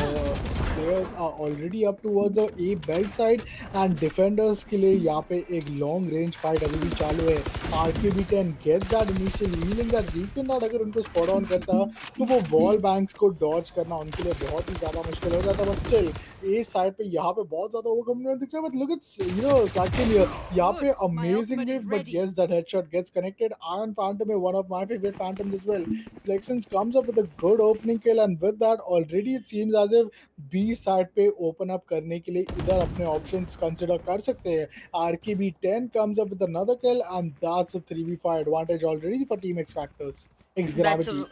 players are already up towards the A belt side, and defenders के लिए यहाँ पे एक long range fight अभी भी चालू है. RKB10 gets that initial healing that Reapin that अगर उनको spot on करता तो वो wall banks को dodge करना उनके लिए बहुत ही ज़्यादा मुश्किल हो जाता. But still A side पे यहाँ पे बहुत ज़्यादा overcoming दिख रहा है. But look at Captain here. यहाँ पे amazing wave, but yes, that headshot gets connected. Iron Phantom is one of my favorite Phantoms as well. Flexens comes up with a good opening kill, and with that already it seems as if B side पे open up करने के लिए इधर अपने options consider कर सकते हैं. RKB10 comes up with another kill, and that's a 3v5 advantage already for Team xFactors. X-Gravity.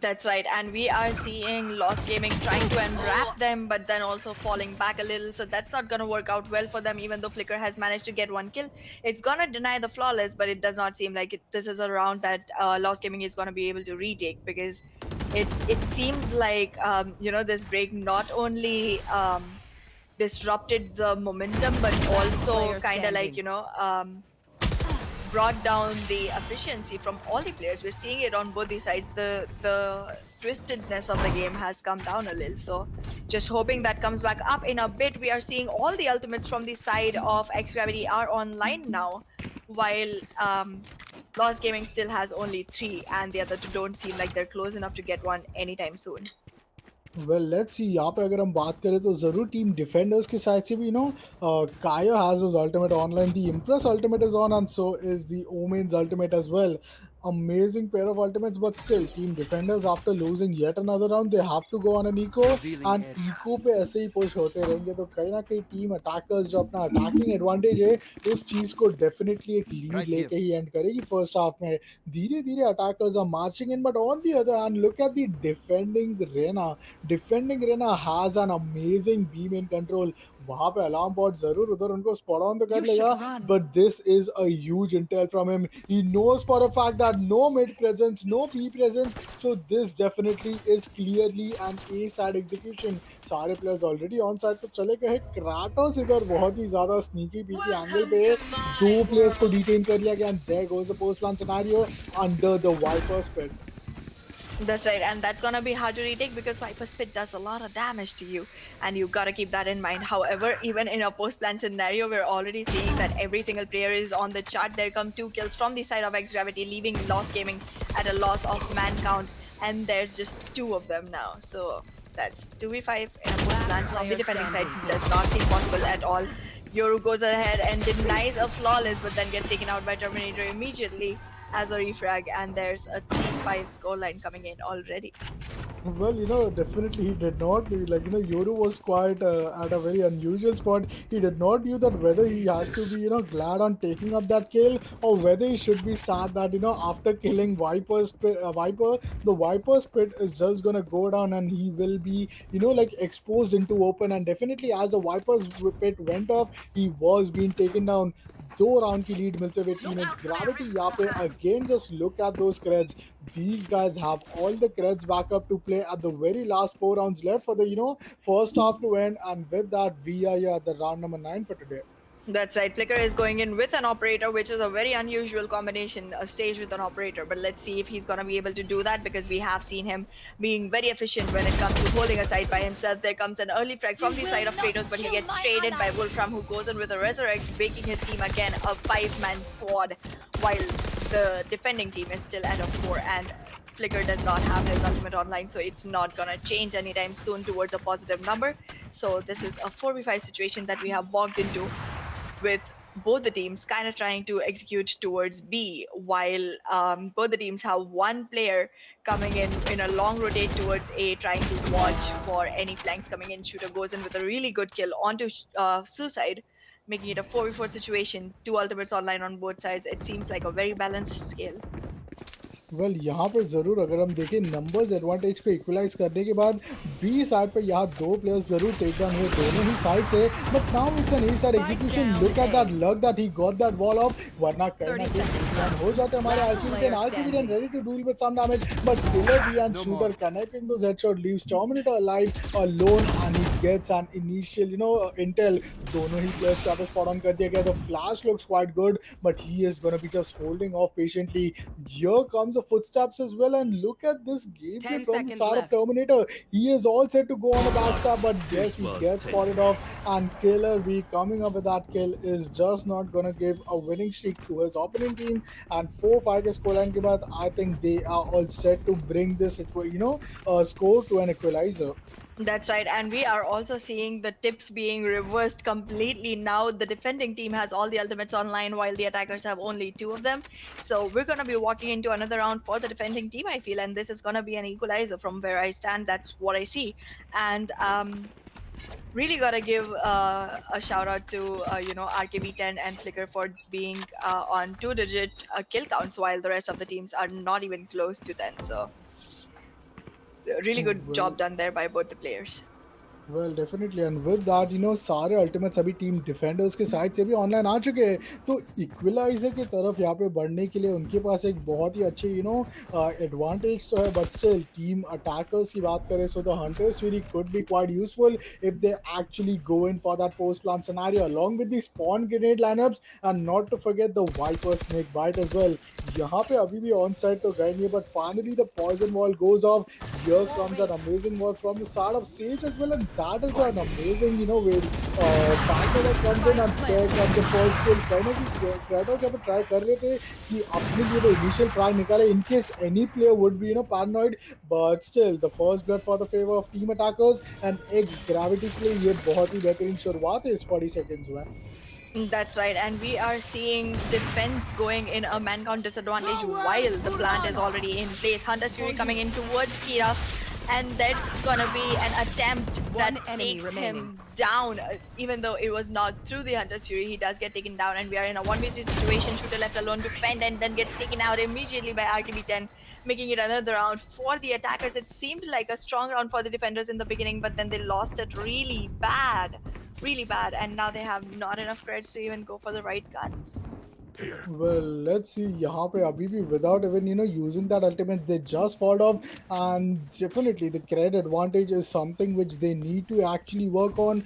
That's right, and we are seeing Lost Gaming trying to enwrap them, but then also falling back a little. So that's not gonna work out well for them. Even though Flicker has managed to get one kill, it's gonna deny the flawless. But it does not seem like this is a round that Lost Gaming is gonna be able to retake, because it seems like this break not only disrupted the momentum, but also kind of like brought down the efficiency from all the players. We're seeing it on both the sides. The twistedness of the game has come down a little. So just hoping that comes back up in a bit. We are seeing all the ultimates from the side of xGravity are online now, while Lost Gaming still has only 3, and the other 2 don't seem like they're close enough to get one anytime soon. Well, let's see. यहाँ पे अगर हम बात करें तो ज़रूर team defenders की side से भी Kaio has his ultimate online. The Impress ultimate is on, and so is the Omen's ultimate as well. Amazing pair of ultimates, but still team defenders, after losing yet another round, they have to go on an eco, and eco पे ऐसे ही push होते रहेंगे. तो कहीं ना कहीं team attackers जो अपना attacking advantage है उस चीज़ को definitely एक lead लेके ही end करेगी first half में. धीरे धीरे attackers are marching in, but on the other hand, look at the defending Reyna. Defending Reyna has an amazing beam in control. वहां पे अलार्म बॉट जरूर उधर उनको स्पॉट ऑन तो कर लेगा, but this is a huge intel from him. He knows for a fact that no mid presence, no B presence, so this definitely is clearly an A side execution. सारे players already on side तो चले गए. Kratos इधर बहुत ही ज्यादा sneaky peaky angle पे दो players को detain कर लिया गया, and there goes the post plan scenario under the Viper's pit. That's right, and that's gonna be hard to retake because Viper's Pit does a lot of damage to you, and you gotta keep that in mind. However, even in a post-plan scenario, we're already seeing that every single player is on the chart. There come 2 kills from the side of X Gravity, leaving Lost Gaming at a loss of man count, and there's just 2 of them now. So that's 2v5 in a post-plan from the defending side. Does not seem possible at all. Yoru goes ahead and denies a flawless, but then gets taken out by Terminator immediately as a refrag, and there's a 3-5 scoreline coming in already. Well, definitely he did not. Like, Yoru was quite at a very unusual spot. He did not knew that whether he has to be, glad on taking up that kill, or whether he should be sad that, after killing Viper, the Viper's pit is just gonna go down and he will be, like exposed into open. And definitely as the Viper's pit went off, he was being taken down. 2 round की lead मिलते हुए team gravity यहाँ पे again just look at those creds. These guys have all the creds back up to play at the very last 4 rounds left for the first half to end, and with that we are here at the round number 9 for today. That's right. Flicker is going in with an operator, which is a very unusual combination, a stage with an operator. But let's see if he's going to be able to do that, because we have seen him being very efficient when it comes to holding a side by himself. There comes an early frag from the side of Kratos, but he gets traded by Wolfram, who goes in with a resurrect, making his team again a 5-man squad, while the defending team is still at a 4. And Flicker does not have his ultimate online, so it's not gonna change anytime soon towards a positive number. So this is a 4v5 situation that we have walked into, with both the teams kind of trying to execute towards B, while both the teams have one player coming in a long rotate towards A, trying to watch for any flanks coming in. Shooter goes in with a really good kill onto Suicide, making it a 4v4 situation. 2 ultimates online on both sides. It seems like a very balanced scale. Well यहाँ पे ज़रूर अगर हम देखें numbers advantage को equalise करने के बाद बी साइड पे यहाँ 2 प्लेयर्स जरूर टेक डाउन हुए दोनों ही साइड से, but now it's an A side execution. Look at that luck that he got that wall off, वरना कहीं ना कहीं हो जाते हमारे RKB ready to deal with some damage, but Killer B and Shooter connecting those headshot leaves Terminator alive alone and he gets an initial intel. दोनों ही players को स्पॉट ऑन कर दिया गया. The flash looks quite good, but he is gonna be just holding of patiently. Here comes footsteps as well, and look at this gameplay from the side of Terminator. He is all set to go on a backstab, but yes, he gets spotted off, and Killer B coming up with that kill is just not gonna give a winning streak to his opponent team. And 4-5 के scoreline के बाद, I think they are all set to bring this score to an equalizer. That's right, and we are also seeing the tips being reversed completely. Now the defending team has all the ultimates online, while the attackers have only 2 of them. So we're going to be walking into another round for the defending team, I feel, and this is going to be an equalizer from where I stand. That's what I see. And really got to give a shout out to RKB10 and Flicker for being on 2-digit kill counts, while the rest of the teams are not even close to 10. So really good job done there by both the players. Well, definitely, and with that, सारे ultimates अभी team defenders के side से भी online आ चुके हैं, तो equaliser की तरफ यहाँ पे बढ़ने के लिए उनके पास एक बहुत ही अच्छे एडवांटेज तो है. बट स्टिल टीम अटैकर्स की बात करें, so the Hunter's Fury could be quite useful if they actually go in for that post plan scenario along with the spawn grenade lineups, and not to forget the Viper snake bite as well. यहाँ पे अभी भी on side तो गए नहीं, but finally the poison wall goes off. Here comes an amazing work from the side of Sage as well, and that is an amazing, way factor that comes in, and there comes the first kill. कहीं ना कहीं Kratos जब try कर रहे थे कि अपने लिए वो initial frag निकाले in case any player would be paranoid, but still the first blood for the favor of team attackers, and X gravity के लिए ये बहुत ही बेहतरीन शुरुआत है इस 40 seconds में. That's right, and we are seeing defense going in a man count disadvantage while the plant is already in place. Hunter's Fury coming in towards Kira, and that's gonna be an attempt that takes him down. Even though it was not through the Hunter's Fury, he does get taken down, and we are in a 1v3 situation. Shooter left alone to fend, and then gets taken out immediately by RTB10, making it another round for the attackers. It seemed like a strong round for the defenders in the beginning, but then they lost it really bad really bad, and now they have not enough credits to even go for the right guns. Well, let's see. यहाँ पे अभी भी without even using that ultimate, they just fought off, and definitely the credit advantage is something which they need to actually work on.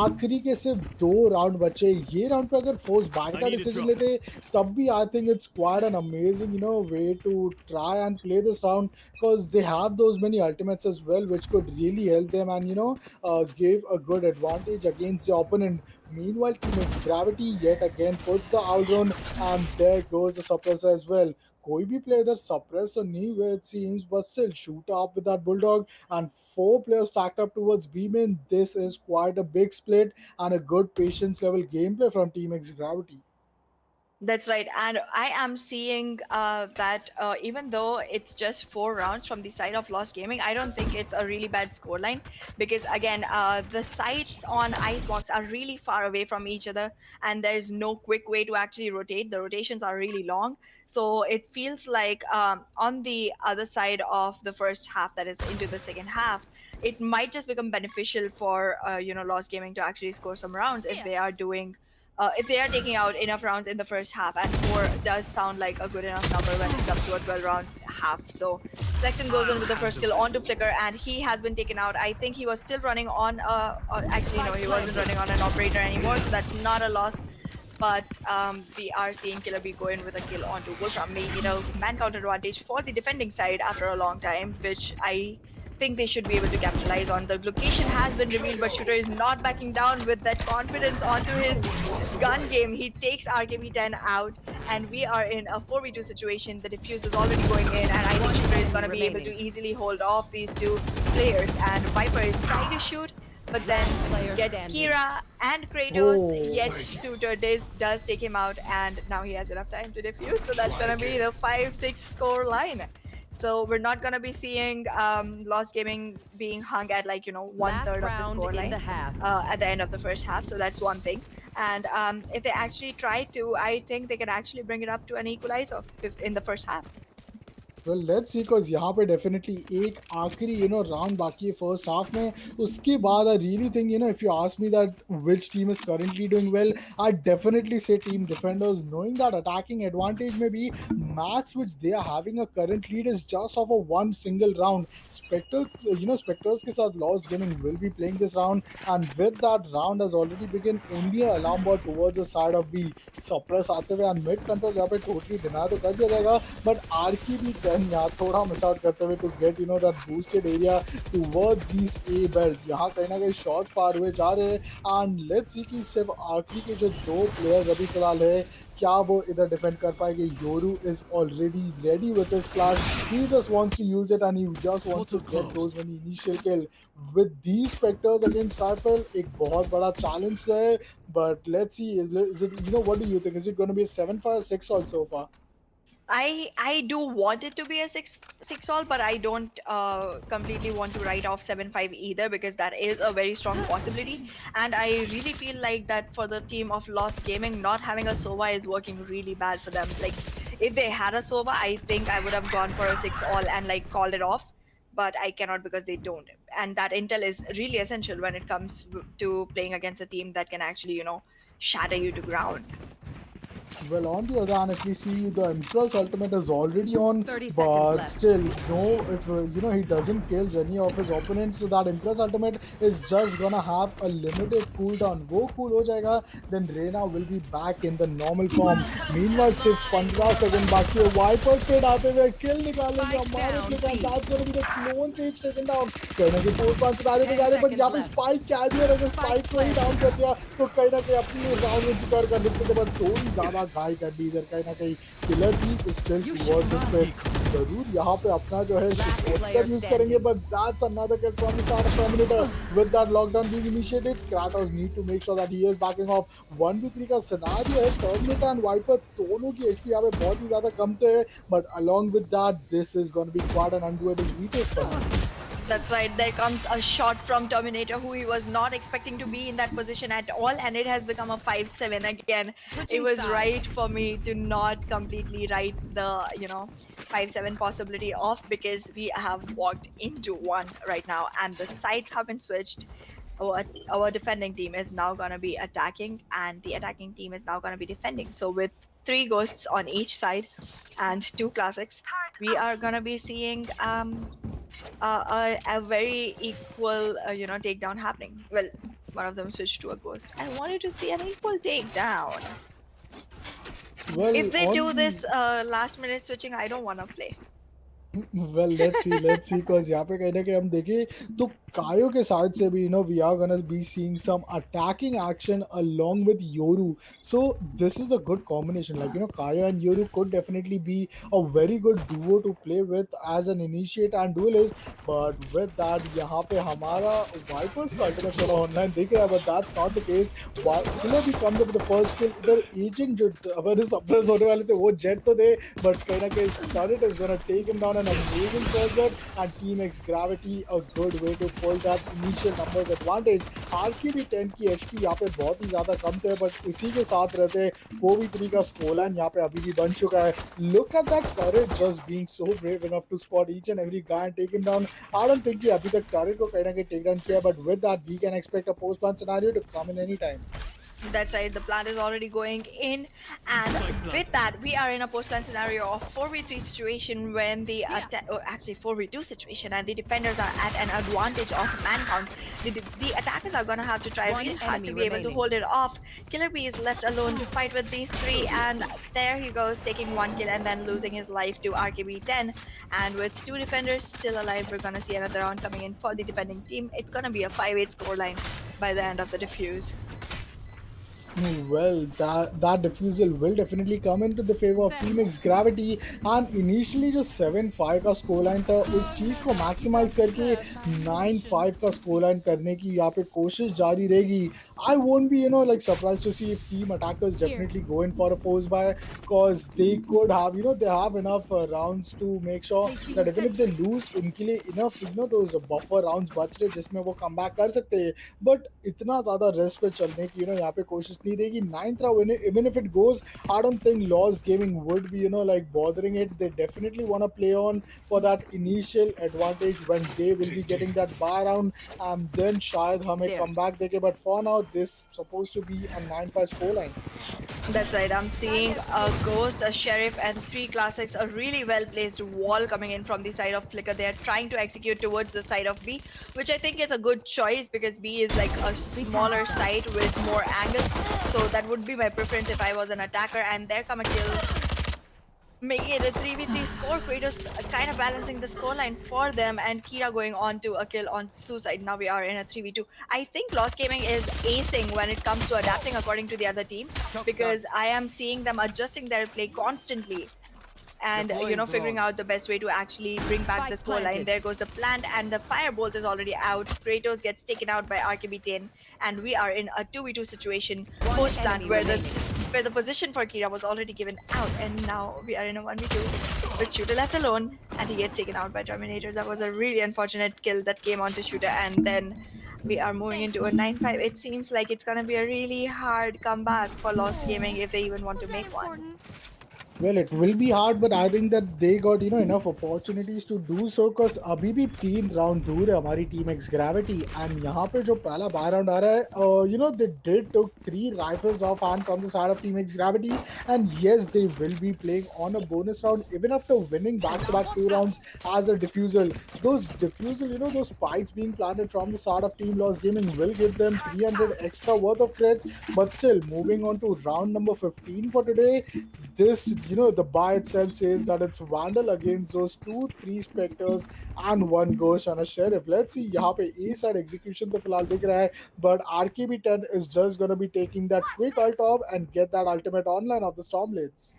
आखिरी के सिर्फ 2 round बचे. ये round पे अगर फोर्स बाय का डिसीजन लेते, तब भी I think it's quite an amazing way to try and play this round, because they have those many ultimates as well, which could really help them and give a good advantage against the opponent. Meanwhile, teammates Gravity yet again puts the outrun, and there goes the suppressor as well. कोई भी player इधर suppressor नहीं हुए it seems, but still shoot up with that bulldog, and 4 players stacked up towards B main. This is quite a big split and a good patience level gameplay from Team X Gravity. That's right, and I am seeing that even though it's just 4 rounds from the side of Lost Gaming, I don't think it's a really bad scoreline, because again, the sites on Icebox are really far away from each other, and there's no quick way to actually rotate. The rotations are really long, so it feels like on the other side of the first half, that is into the second half, it might just become beneficial for Lost Gaming to actually score some rounds if they are doing if they are taking out enough rounds in the first half, and 4 does sound like a good enough number when it comes to a 12-round half. So Sexton goes in with the first kill onto Flicker, and he has been taken out. I think he was still running on, actually no, he wasn't running on an operator anymore, so that's not a loss. But we are seeing Killer B go in with a kill onto Wolfram, making it a man counter advantage for the defending side after a long time, which I think they should be able to capitalize on. The location has been revealed, but Shooter is not backing down with that confidence onto his gun game. He takes RKB10 out, and we are in a 4v2 situation. The defuse is already going in, and I think Shooter is going to be able to easily hold off these 2 players. And Viper is trying to shoot, but then gets Kira and Kratos, yet Shooter does take him out, and now he has enough time to defuse, so that's gonna be the 5-6 score line. So we're not gonna be seeing Lost Gaming being hung at 1/3 of the score line at the end of the first half, so that's one thing. And if they actually try to, I think they can actually bring it up to an equalizer in the first half. Well, let's see, because यहाँ पे definitely एक आखिरी round बाकी है first half में. उसके बाद I really think if you ask me that which team is currently doing well, I definitely say Team Defenders, knowing that attacking advantage may be max which they are having a current lead is just off of one single round. Spectres के साथ Lost Gaming will be playing this round, and with that round has already begun. Only a alarm bot towards the side of B. Suppress आते हुए and mid control यहाँ पे totally deny तो कर दिया जाएगा, but RKB यहाँ थोड़ा मिस आउट करते हुए to get that boosted area towards these A belt. यहाँ कहीं ना कहीं शॉट फार हुए जा रहे हैं, and let's see कि सिर्फ आखिरी के जो 2 प्लेयर्स अभी फिलहाल है, क्या वो इधर डिफेंड कर पाएंगे. Yoru is already ready with his flash. He just wants to use it, and he just wants to get those many initial kill. With these Spectres against Starfell, एक बहुत बड़ा challenge है, but let's see, is it what do you think? Is it going to be a 7-6 all so far? I do want it to be a 6 all, but I don't completely want to write off 7-5 either, because that is a very strong possibility. And I really feel like that for the team of Lost Gaming, not having a Sova is working really bad for them. Like, if they had a Sova, I think I would have gone for a 6 all and called it off. But I cannot, because they don't. And that intel is really essential when it comes to playing against a team that can actually, shatter you to ground. Well, on the other hand, if we see the Emperor's ultimate is already on, 30 seconds but left. still, if he doesn't kill any of his opponents, so that Emperor's ultimate is just gonna have a limited cooldown. Wo cool ho jayega, then Reyna will be back in the normal form. Meanwhile, सिर्फ 15 second बाकी है. Viper Kid आते हुए kill निकालेंगे हमारे Kid, and that's gonna be the clone sage taken down. कहने की 4-5 सितारे पे जा रहे, but यहाँ पे Spike carrier अगर Spike को ही down कर दिया, तो कहीं ना कहीं अपनी round में सिक्योर कर लेते थे, but थोड़ी ज़्यादा घाई कर दी इधर. कहीं ना कहीं किलर भी स्टिल टुवर्ड्स दिस पे जरूर यहाँ पे अपना जो है पोस्टर यूज करेंगे, but that's another kill from the side of Terminator. With that lockdown being initiated, Kratos need to make sure that he is backing off. 1v3 का scenario है. Terminator and Viper दोनों की HP यहाँ पे बहुत ही ज़्यादा कम तो है, but along with that, this is going to be quite an undoable retake for him. That's right, there comes a shot from Terminator, who he was not expecting to be in that position at all, and it has become a 5-7 again. It was right for me to not completely write the 5-7 possibility off, because we have walked into one right now, and the sides have been switched. our defending team is now gonna be attacking, and the attacking team is now gonna be defending. So with 3 ghosts on each side and 2 classics, we are gonna be seeing a very equal takedown happening. Well, one of them switched to a ghost. I wanted to see an equal takedown. Well, If they on do the this last minute switching, I don't want to play. well, let's see, cause यहाँ पे कहीं ना कहीं हम देखें तो कायो के side से भी we are gonna be seeing some attacking action along with Yoru. So this is a good combination. Like Kayo and Yoru could definitely be a very good duo to play with as an initiate and duelist. But with that, यहाँ पे हमारा Vipers का ultimate थोड़ा online दिख रहा है, but that's not the case. Killer भी comes up with the first kill. इधर agent जो हमारे suppress होने वाले थे वो jet तो थे, but कहीं ना कहीं Turret is gonna take him down. An amazing first shot, and Team X Gravity a good way to pull that initial numbers advantage. RQB 10 की HP यहाँ पे बहुत ही ज़्यादा कम थे, but उसी के साथ रहते 4v3 का स्कोर लाइन यहाँ पे अभी भी बन चुका है. Look at that Turret just being so brave enough to spot each and every guy and take him down. I don't think कि अभी तक Turret को कहीं ना कहीं take down किया, but with that we can expect a post plan scenario to come in any time. That's right, the plant is already going in, and with that, we are in a post-plan scenario of 4v3 situation when the actually 4v2 situation, and the defenders are at an advantage of man count. The attackers are gonna have to try really hard to be able to hold it off. Killer B is left alone to fight with these 3, and there he goes, taking 1 kill and then losing his life to RKB 10. And with 2 defenders still alive, we're gonna see another round coming in for the defending team. It's gonna be a 5-8 scoreline by the end of the defuse. Well, that defusal will definitely come into the favor of Team X Gravity, and initially जो 7-5 का score line था उस चीज़ को maximise करके 9-5 का score line करने की यहाँ पे कोशिश जारी रहेगी. I won't be like surprised to see if team attackers definitely go in for a force buy, cause they could have they have enough rounds to make sure that even if they lose उनके लिए enough those buffer rounds बच रहे जिसमें वो come back कर सकते हैं. But इतना ज़्यादा रेस्ट पे चलने की यहाँ पे कोशिश नहीं रहेगी. 9th round, even if it goes, I don't think Lost Gaming would be like bothering it. They definitely want to play on for that initial advantage when they will be getting that buy round, and then शायद हमें come back देके. But for now, this supposed to be a 9-5 scoreline. That's right, I'm seeing a Ghost, a Sheriff, and 3 classics, a really well-placed wall coming in from the side of Flicker. They're trying to execute towards the side of B, which I think is a good choice because B is like a smaller site with more angles. So that would be my preference if I was an attacker. And there come a kill, making it a 3v3 score. Kratos kind of balancing the scoreline for them, and Kira going on to a kill on Suicide. Now we are in a 3v2. I think Lost Gaming is acing when it comes to adapting according to the other team, because I am seeing them adjusting their play constantly and figuring out the best way to actually bring back the scoreline. There goes the plant, and the firebolt is already out. Kratos gets taken out by RKB10, and we are in a 2v2 situation post plant where the position for Kira was already given out, and now we are in a 1v2 with Shooter left alone, and he gets taken out by Terminators. That was a really unfortunate kill that came onto Shooter, and then we are moving into a 9-5. It seems like it's gonna be a really hard comeback for Lost Gaming if they even want to make one. Well, it will be hard, but I think that they got enough opportunities to do so, because अभी भी 3 round दूर है हमारी Team X Gravity, and यहाँ पे जो पहला buy round आ रहा है, they did took 3 rifles off hand from the side of Team X Gravity, and yes, they will be playing on a bonus round even after winning back-to-back 2 rounds as a defusal. Those those spikes being planted from the side of Team Lost Gaming will give them 300 extra worth of crits, but still moving on to round number 15 for today. This the buy itself says that it's Vandal against those 2-3 Spectres and 1 Ghost and a Sheriff. Let's see, यहाँ पे A side execution तो फिलहाल दिख रहा है, but RKB10 is just gonna be taking that quick ult off and get that ultimate online of the Stormblades.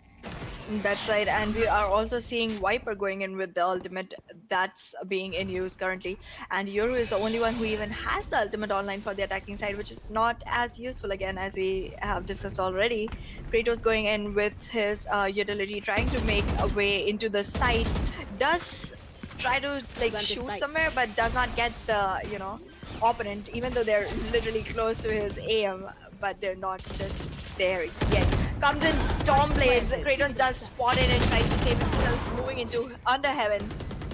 That's right, and we are also seeing Viper going in with the ultimate that's being in use currently, and Yoru is the only one who even has the ultimate online for the attacking side, which is not as useful again as we have discussed already. Kratos going in with his utility, trying to make a way into the site, does try to shoot somewhere, but does not get the opponent, even though they're literally close to his aim, but they're not just there yet. Comes in Stormblades. Kratos does spot it and tries to save himself, moving into Under Heaven.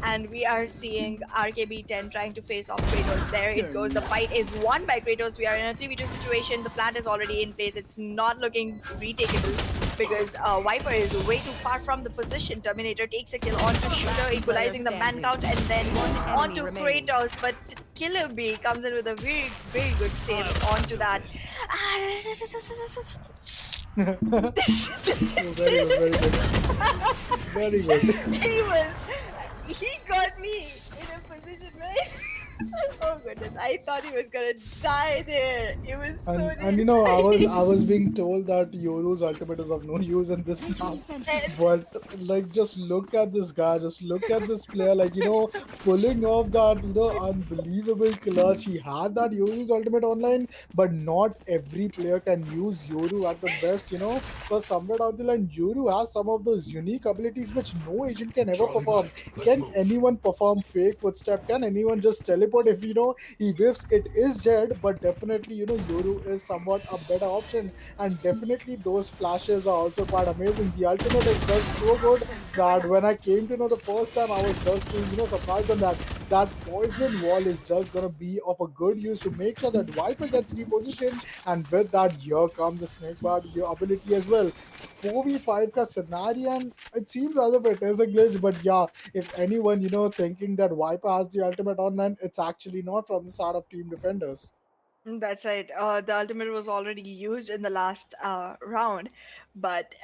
and we are seeing RKB10 trying to face off Kratos. There it goes. The fight is won by Kratos. We are in a 3v2 situation. The plant is already in place. It's not looking retakeable because Viper is way too far from the position. Terminator takes a kill onto Shooter, equalizing the man count, and then onto Kratos. But Killer B comes in with a very, very good save onto that. Very good, very good. Very good. He got me in a position where oh goodness, I thought he was gonna die there. It was so And you know, I was being told that Yoru's ultimate is of no use in this map. But like, just look at this guy, just look at this player, like, pulling off that, unbelievable clutch. He had that Yoru's ultimate online, but not every player can use Yoru at the best, because somewhere down the line, Yoru has some of those unique abilities which no agent can ever perform. Can anyone perform fake footstep? Can anyone just teleport? If he whiffs, it is Jed, but definitely, Yoru is somewhat a better option. And definitely those flashes are also quite amazing. The ultimate is just so good that when I came to know the first time, I was just being, surprised on that. That poison wall is just gonna be of a good use to make sure that Viper gets repositioned, and with that, here comes the snake bar, your ability as well. 4v5 ka scenario, and it seems as if it is a glitch, but yeah, if anyone, thinking that Viper has the ultimate online, it's actually not from the side of Team Defenders. That's right. The ultimate was already used in the last round, but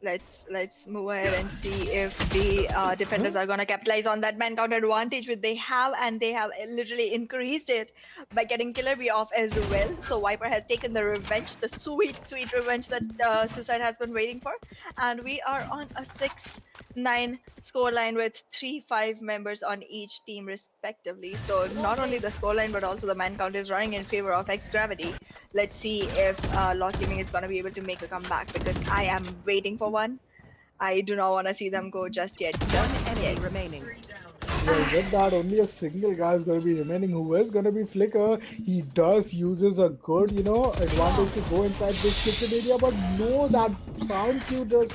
let's move ahead and see if the defenders are gonna capitalize on that man count advantage which they have, and they have literally increased it by getting Killer Bee off as well. So Viper has taken the revenge, the sweet, sweet revenge that Suicide has been waiting for, and we are on a 6-9 scoreline with 3-5 members on each team respectively. So not only the scoreline but also the man count is running in favor of X Gravity. Let's see if Lost Gaming is gonna be able to make a comeback, because I am waiting for one. I do not want to see them go just yet. Just yet. remaining. Well, with that, only a single guy is going to be remaining, who is going to be Flicker. He does uses a good, advantage to go inside this kitchen area, but no, that sound cue does,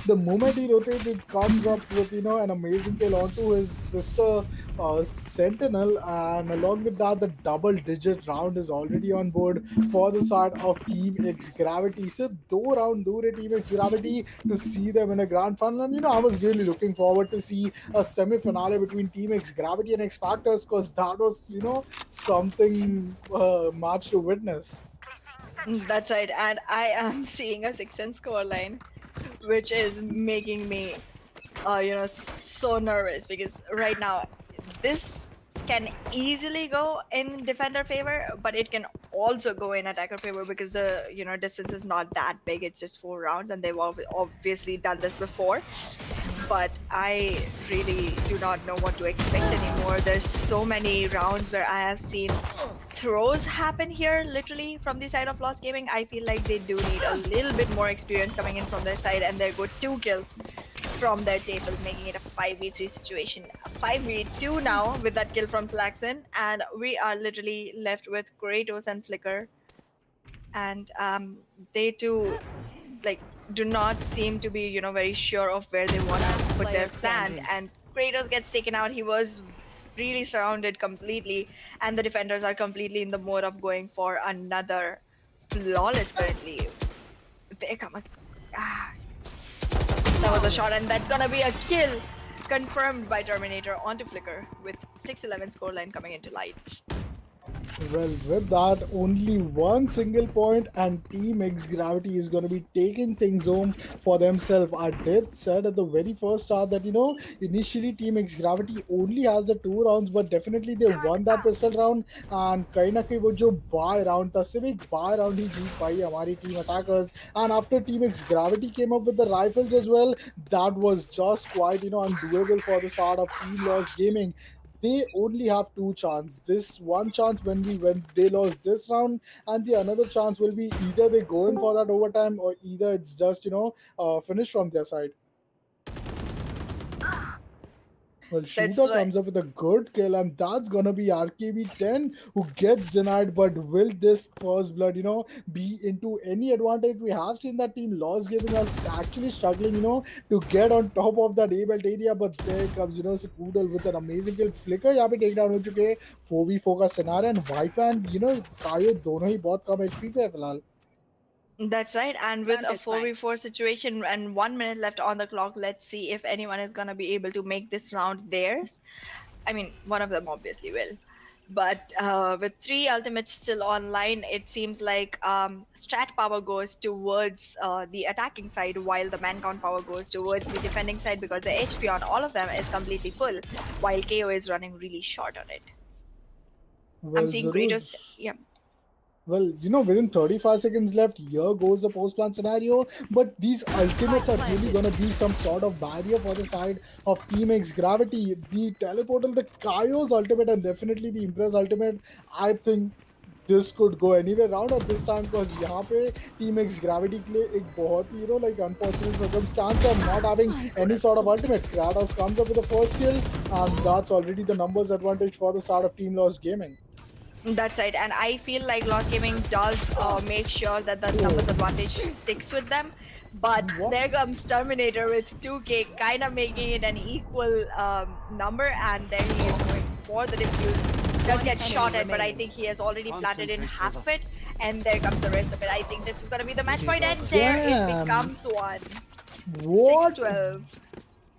the moment he rotates, it comes up with, an amazing kill onto his sister Sentinel, and along with that, the double-digit round is already on board for the side of Team X Gravity. So, do round, do Team X Gravity to see them in a grand final, and I was really looking forward to see a semi-finale between Team X Gravity and xFactors, because that was, something much to witness. That's right, and I am seeing a 6-10 scoreline, which is making me, so nervous, because right now this can easily go in defender favor, but it can also go in attacker favor, because the distance is not that big. It's just 4 rounds, and they've obviously done this before. But I really do not know what to expect anymore. There's so many rounds where I have seen throws happen here, literally from the side of Lost Gaming. I feel like they do need a little bit more experience coming in from their side, and there go 2 kills from their table, making it a 5v3 situation. 5v2 now with that kill from Flaxen, and we are literally left with Kratos and Flicker, and they too, like, do not seem to be very sure of where they want to put their plan. And Kratos gets taken out. He was really surrounded completely, and the defenders are completely in the mode of going for another flawless currently. There come a that was a shot, and that's gonna be a kill confirmed by Terminator onto Flicker with 6-11 scoreline coming into lights. Well, with that, only one single point, and Team X Gravity is going to be taking things home for themselves. I did said at the very first start that initially Team X Gravity only has the 2 rounds, but definitely they won that pistol round. And कहीं ना कहीं वो जो buy round था, सिर्फ एक buy round ही जीत पाई हमारी team attackers. And after Team X Gravity came up with the rifles as well, that was just quite undoable for the side of Team Lost Gaming. They only have 2 chances. This one chance when they lost this round, and the another chance will be either they go in for that overtime, or either it's just finished from their side. Well, That's Shooter why. comes up with a good kill, and that's gonna be RKB10 who gets denied. But will this first blood, be into any advantage? We have seen that team Lost Giving us actually struggling, to get on top of that A belt area. But there comes, Sekoodle with an amazing kill. Flicker यहाँ पे take down हो चुके हैं 4v4 का scenario, and Viper and Kayo दोनों ही बहुत कम HP पे है फिलहाल. That's right. And with Plant a the spike. 4v4 situation and 1 minute left on the clock, let's see if anyone is going to be able to make this round theirs. I mean, one of them obviously will. But with 3 ultimates still online, it seems like strat power goes towards the attacking side, while the man count power goes towards the defending side, because the HP on all of them is completely full, while KO is running really short on it. I'm Well, seeing Zarur. Kratos. Yeah. Well, within 35 seconds left, here goes the post-plant scenario. But these ultimates are really going to be some sort of barrier for the side of Team X Gravity. The Teleportal, the Kaio's ultimate, and definitely the Impress ultimate. I think this could go anywhere round at this time, because यहाँ पे Team X Gravity के लिए एक बहुत ही like unfortunate circumstance of not having any sort of ultimate. Kratos comes up with the first kill, and that's already the numbers advantage for the start of Team Lost Gaming. That's right, and I feel like Lost Gaming does make sure that the numbers advantage sticks with them. But What? there comes Terminator with 2K, kind of making it an equal number, and then he is going for the defuse. Does get shot at, but I think he has already planted in half of it, and there comes the rest of it. I think this is going to be the match point, and there it Damn. becomes one. What? 6-12.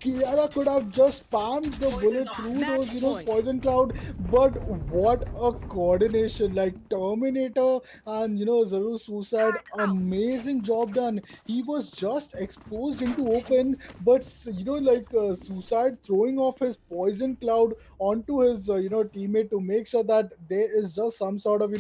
Kiara could have just spammed the bullet through those, poison cloud, but what a coordination! Like Terminator and Zaru Suicide, amazing job done. He was just exposed into open, but Suicide throwing off his poison cloud onto his teammate to make sure that there is just some sort of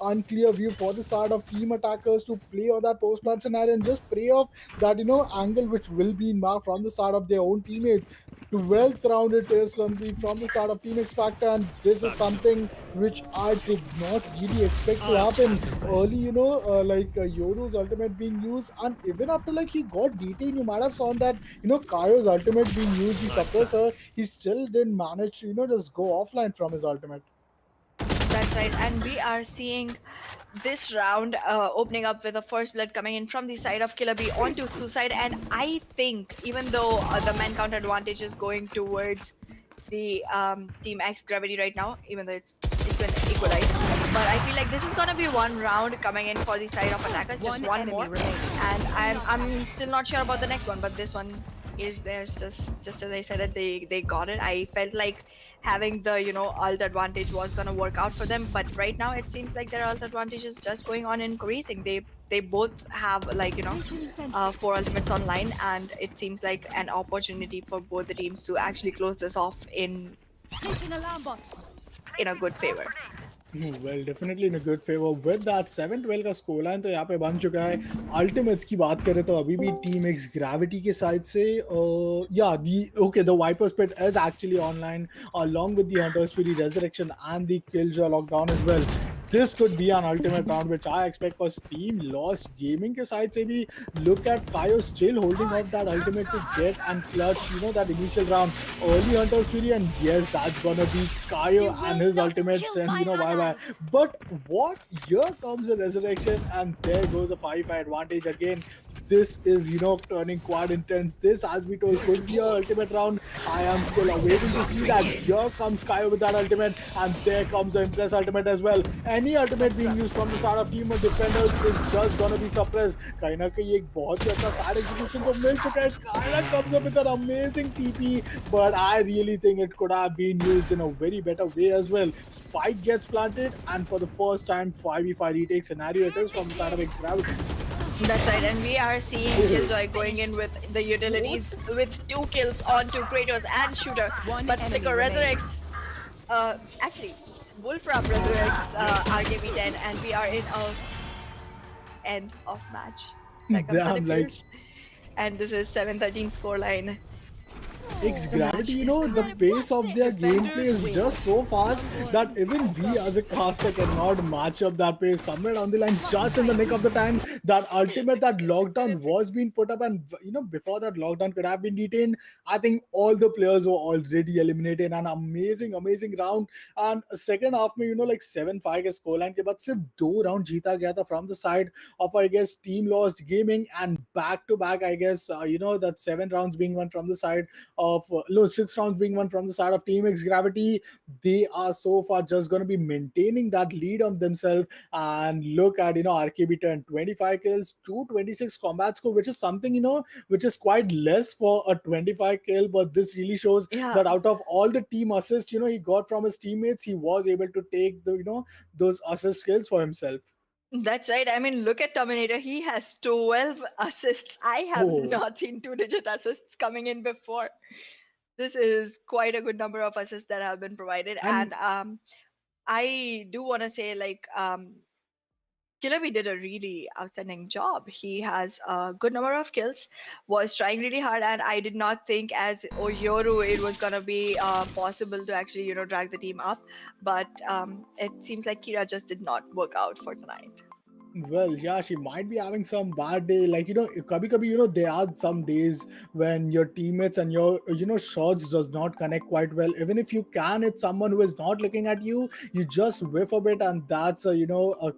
unclear view for the side of team attackers to play on that post plant scenario and just pray off that angle which will be marked from the side of their own teammates. 12th round it is going to be from the side of Team xFactor, and this is something which I did not really expect to happen early. Yoru's ultimate being used, and even after he got detained, you might have saw that Kaio's ultimate being used, the suppressor, he still didn't manage to just go offline from his ultimate. That's right, and we are seeing this round opening up with a first blood coming in from the side of Killer B onto Suicide, and I think even though the man count advantage is going towards the Team X Gravity right now, even though it's been equalized, but I feel like this is gonna be one round coming in for the side of attackers, just one more, and I'm still not sure about the next one, but this one is theirs. Just as I said it, they got it. I felt like having the ult advantage was gonna work out for them, but right now it seems like their ult advantage is just going on increasing. They both have 4 ultimates online, and it seems like an opportunity for both the teams to actually close this off in a good favor. Well, definitely in a good favor. With that 7-12 का score line तो यहाँ पे बन चुका है. Ultimates की बात करें तो अभी भी टीम एक्स ग्रेविटी के साइड से the Viper's Pit is actually online along with the Hunter's Fury Resurrection and the Killjoy Lockdown as well. This could be an ultimate round, which I expect for Team Lost Gaming के side से भी. Look at Kaio still holding off that ultimate to get and clutch, that initial round. Early Hunter's Fury, and yes, that's gonna be Kaio and his ultimates, and bye-bye. But what? Here comes the Resurrection, and there goes a 5-5 advantage again. This is, turning quite intense. This, as we told, could be an ultimate round. I am still waiting to see that. Here comes Kaio with that ultimate, and there comes the Impress ultimate as well. Any ultimate being used from the side of team of defenders is just gonna be suppressed. कहीं ना कहीं एक बहुत ही अच्छा side execution तो मिल चुका है. Kaio comes up with an amazing TP, but I really think it could have been used in a very better way as well. Spike gets planted, and for the first time, 5v5 retake scenario it is from the side of xGravity. That's right, and we are seeing Killjoy going in with the utilities with 2 kills onto Kratos and Shooter, but Flicker resurrects. Actually, Wolfram resurrects RKB10, and we are in a end of match. Damn, And this is 7-13 scoreline. X Gravity, Match. the pace of their gameplay Defenders is win. just so fast that even we as a caster cannot match up that pace. Somewhere down the line, just in the nick of the time, that ultimate, that lockdown was being put up, and before that lockdown could have been detained, I think all the players were already eliminated. An amazing, amazing round. And second half, में like 7-5 के scoreline के बाद सिर्फ 2 round जीता गया था from the side of, I guess, Team Lost Gaming, and back to back, I guess, that 7 rounds being won from the side of no 6 rounds being won from the side of Team X Gravity. They are so far just going to be maintaining that lead on themselves. And look at RKB 10 25 kills, 226 combat score, which is something which is quite less for a 25 kill. But this really shows Yeah, that out of all the team assists he got from his teammates, he was able to take the those assist kills for himself. that's right. I mean, look at Terminator. He has 12 assists. I have Oh, not seen two-digit assists coming in before. This is quite a good number of assists that have been provided. and And I do want to say, like, Killaby did a really outstanding job. He has a good number of kills, was trying really hard, and I did not think as Oyoru it was gonna be possible to actually, drag the team up. But it seems like Kira just did not work out for tonight. well, yeah, she might be having some bad day. Like, kabhi kabhi, there are some days when your teammates and your, shots does not connect quite well. Even if you can, it's someone who is not looking at you. You just whiff a bit, and that's a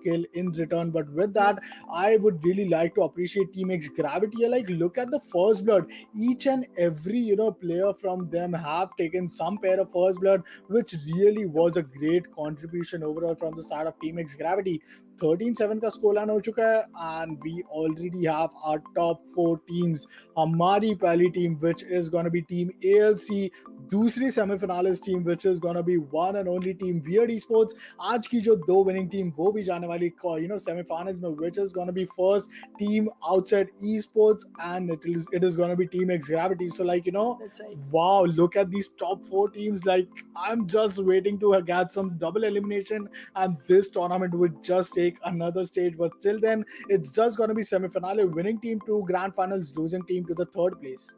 kill in return. But with that, I would really like to appreciate Team X Gravity. Like, look at the first blood. Each and every, player from them have taken some pair of first blood, which really was a great contribution overall from the side of Team X Gravity. 13-7 का score line हो चुका है, and we already have our top 4 teams. हमारी पहली team which is gonna be team ALC, दूसरी सेमीफिनालिस्ट team which is gonna be one and only team Weird eSports. आज की जो 2 winning टीम वो भी जाने वाली सेमीफाइनल्स में, which is gonna be first team OutSet eSports, and it is gonna be team X Gravity. So like That's right. wow, look at these top 4 teams. Like, I'm just waiting to get some double elimination, and this tournament would just take another stage. But till then, it's just going to be semi-finale, winning team to grand finals, losing team to the third place.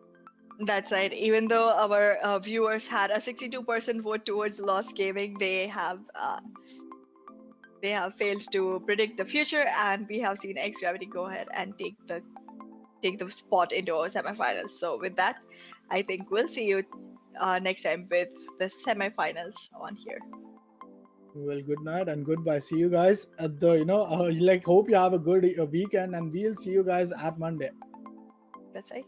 That's right. Even though our viewers had a 62% vote towards Lost Gaming, they have failed to predict the future, and we have seen X Gravity go ahead and take the spot into our semifinals. So with that, I think we'll see you next time with the semifinals on here. Well, good night and goodbye. See you guys at the hope you have a good weekend, and we'll see you guys at Monday. That's right.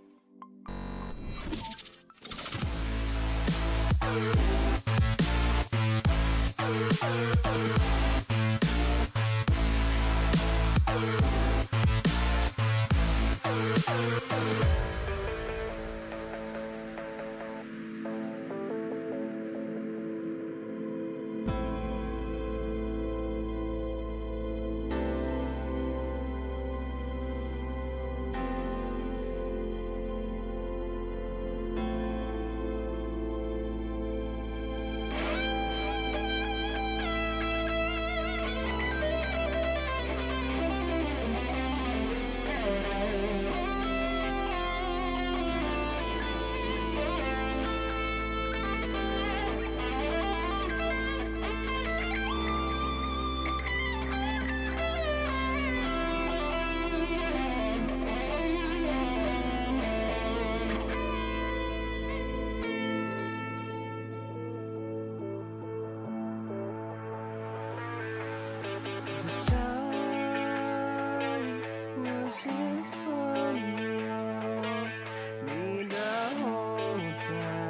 The sun was in front of me the whole time.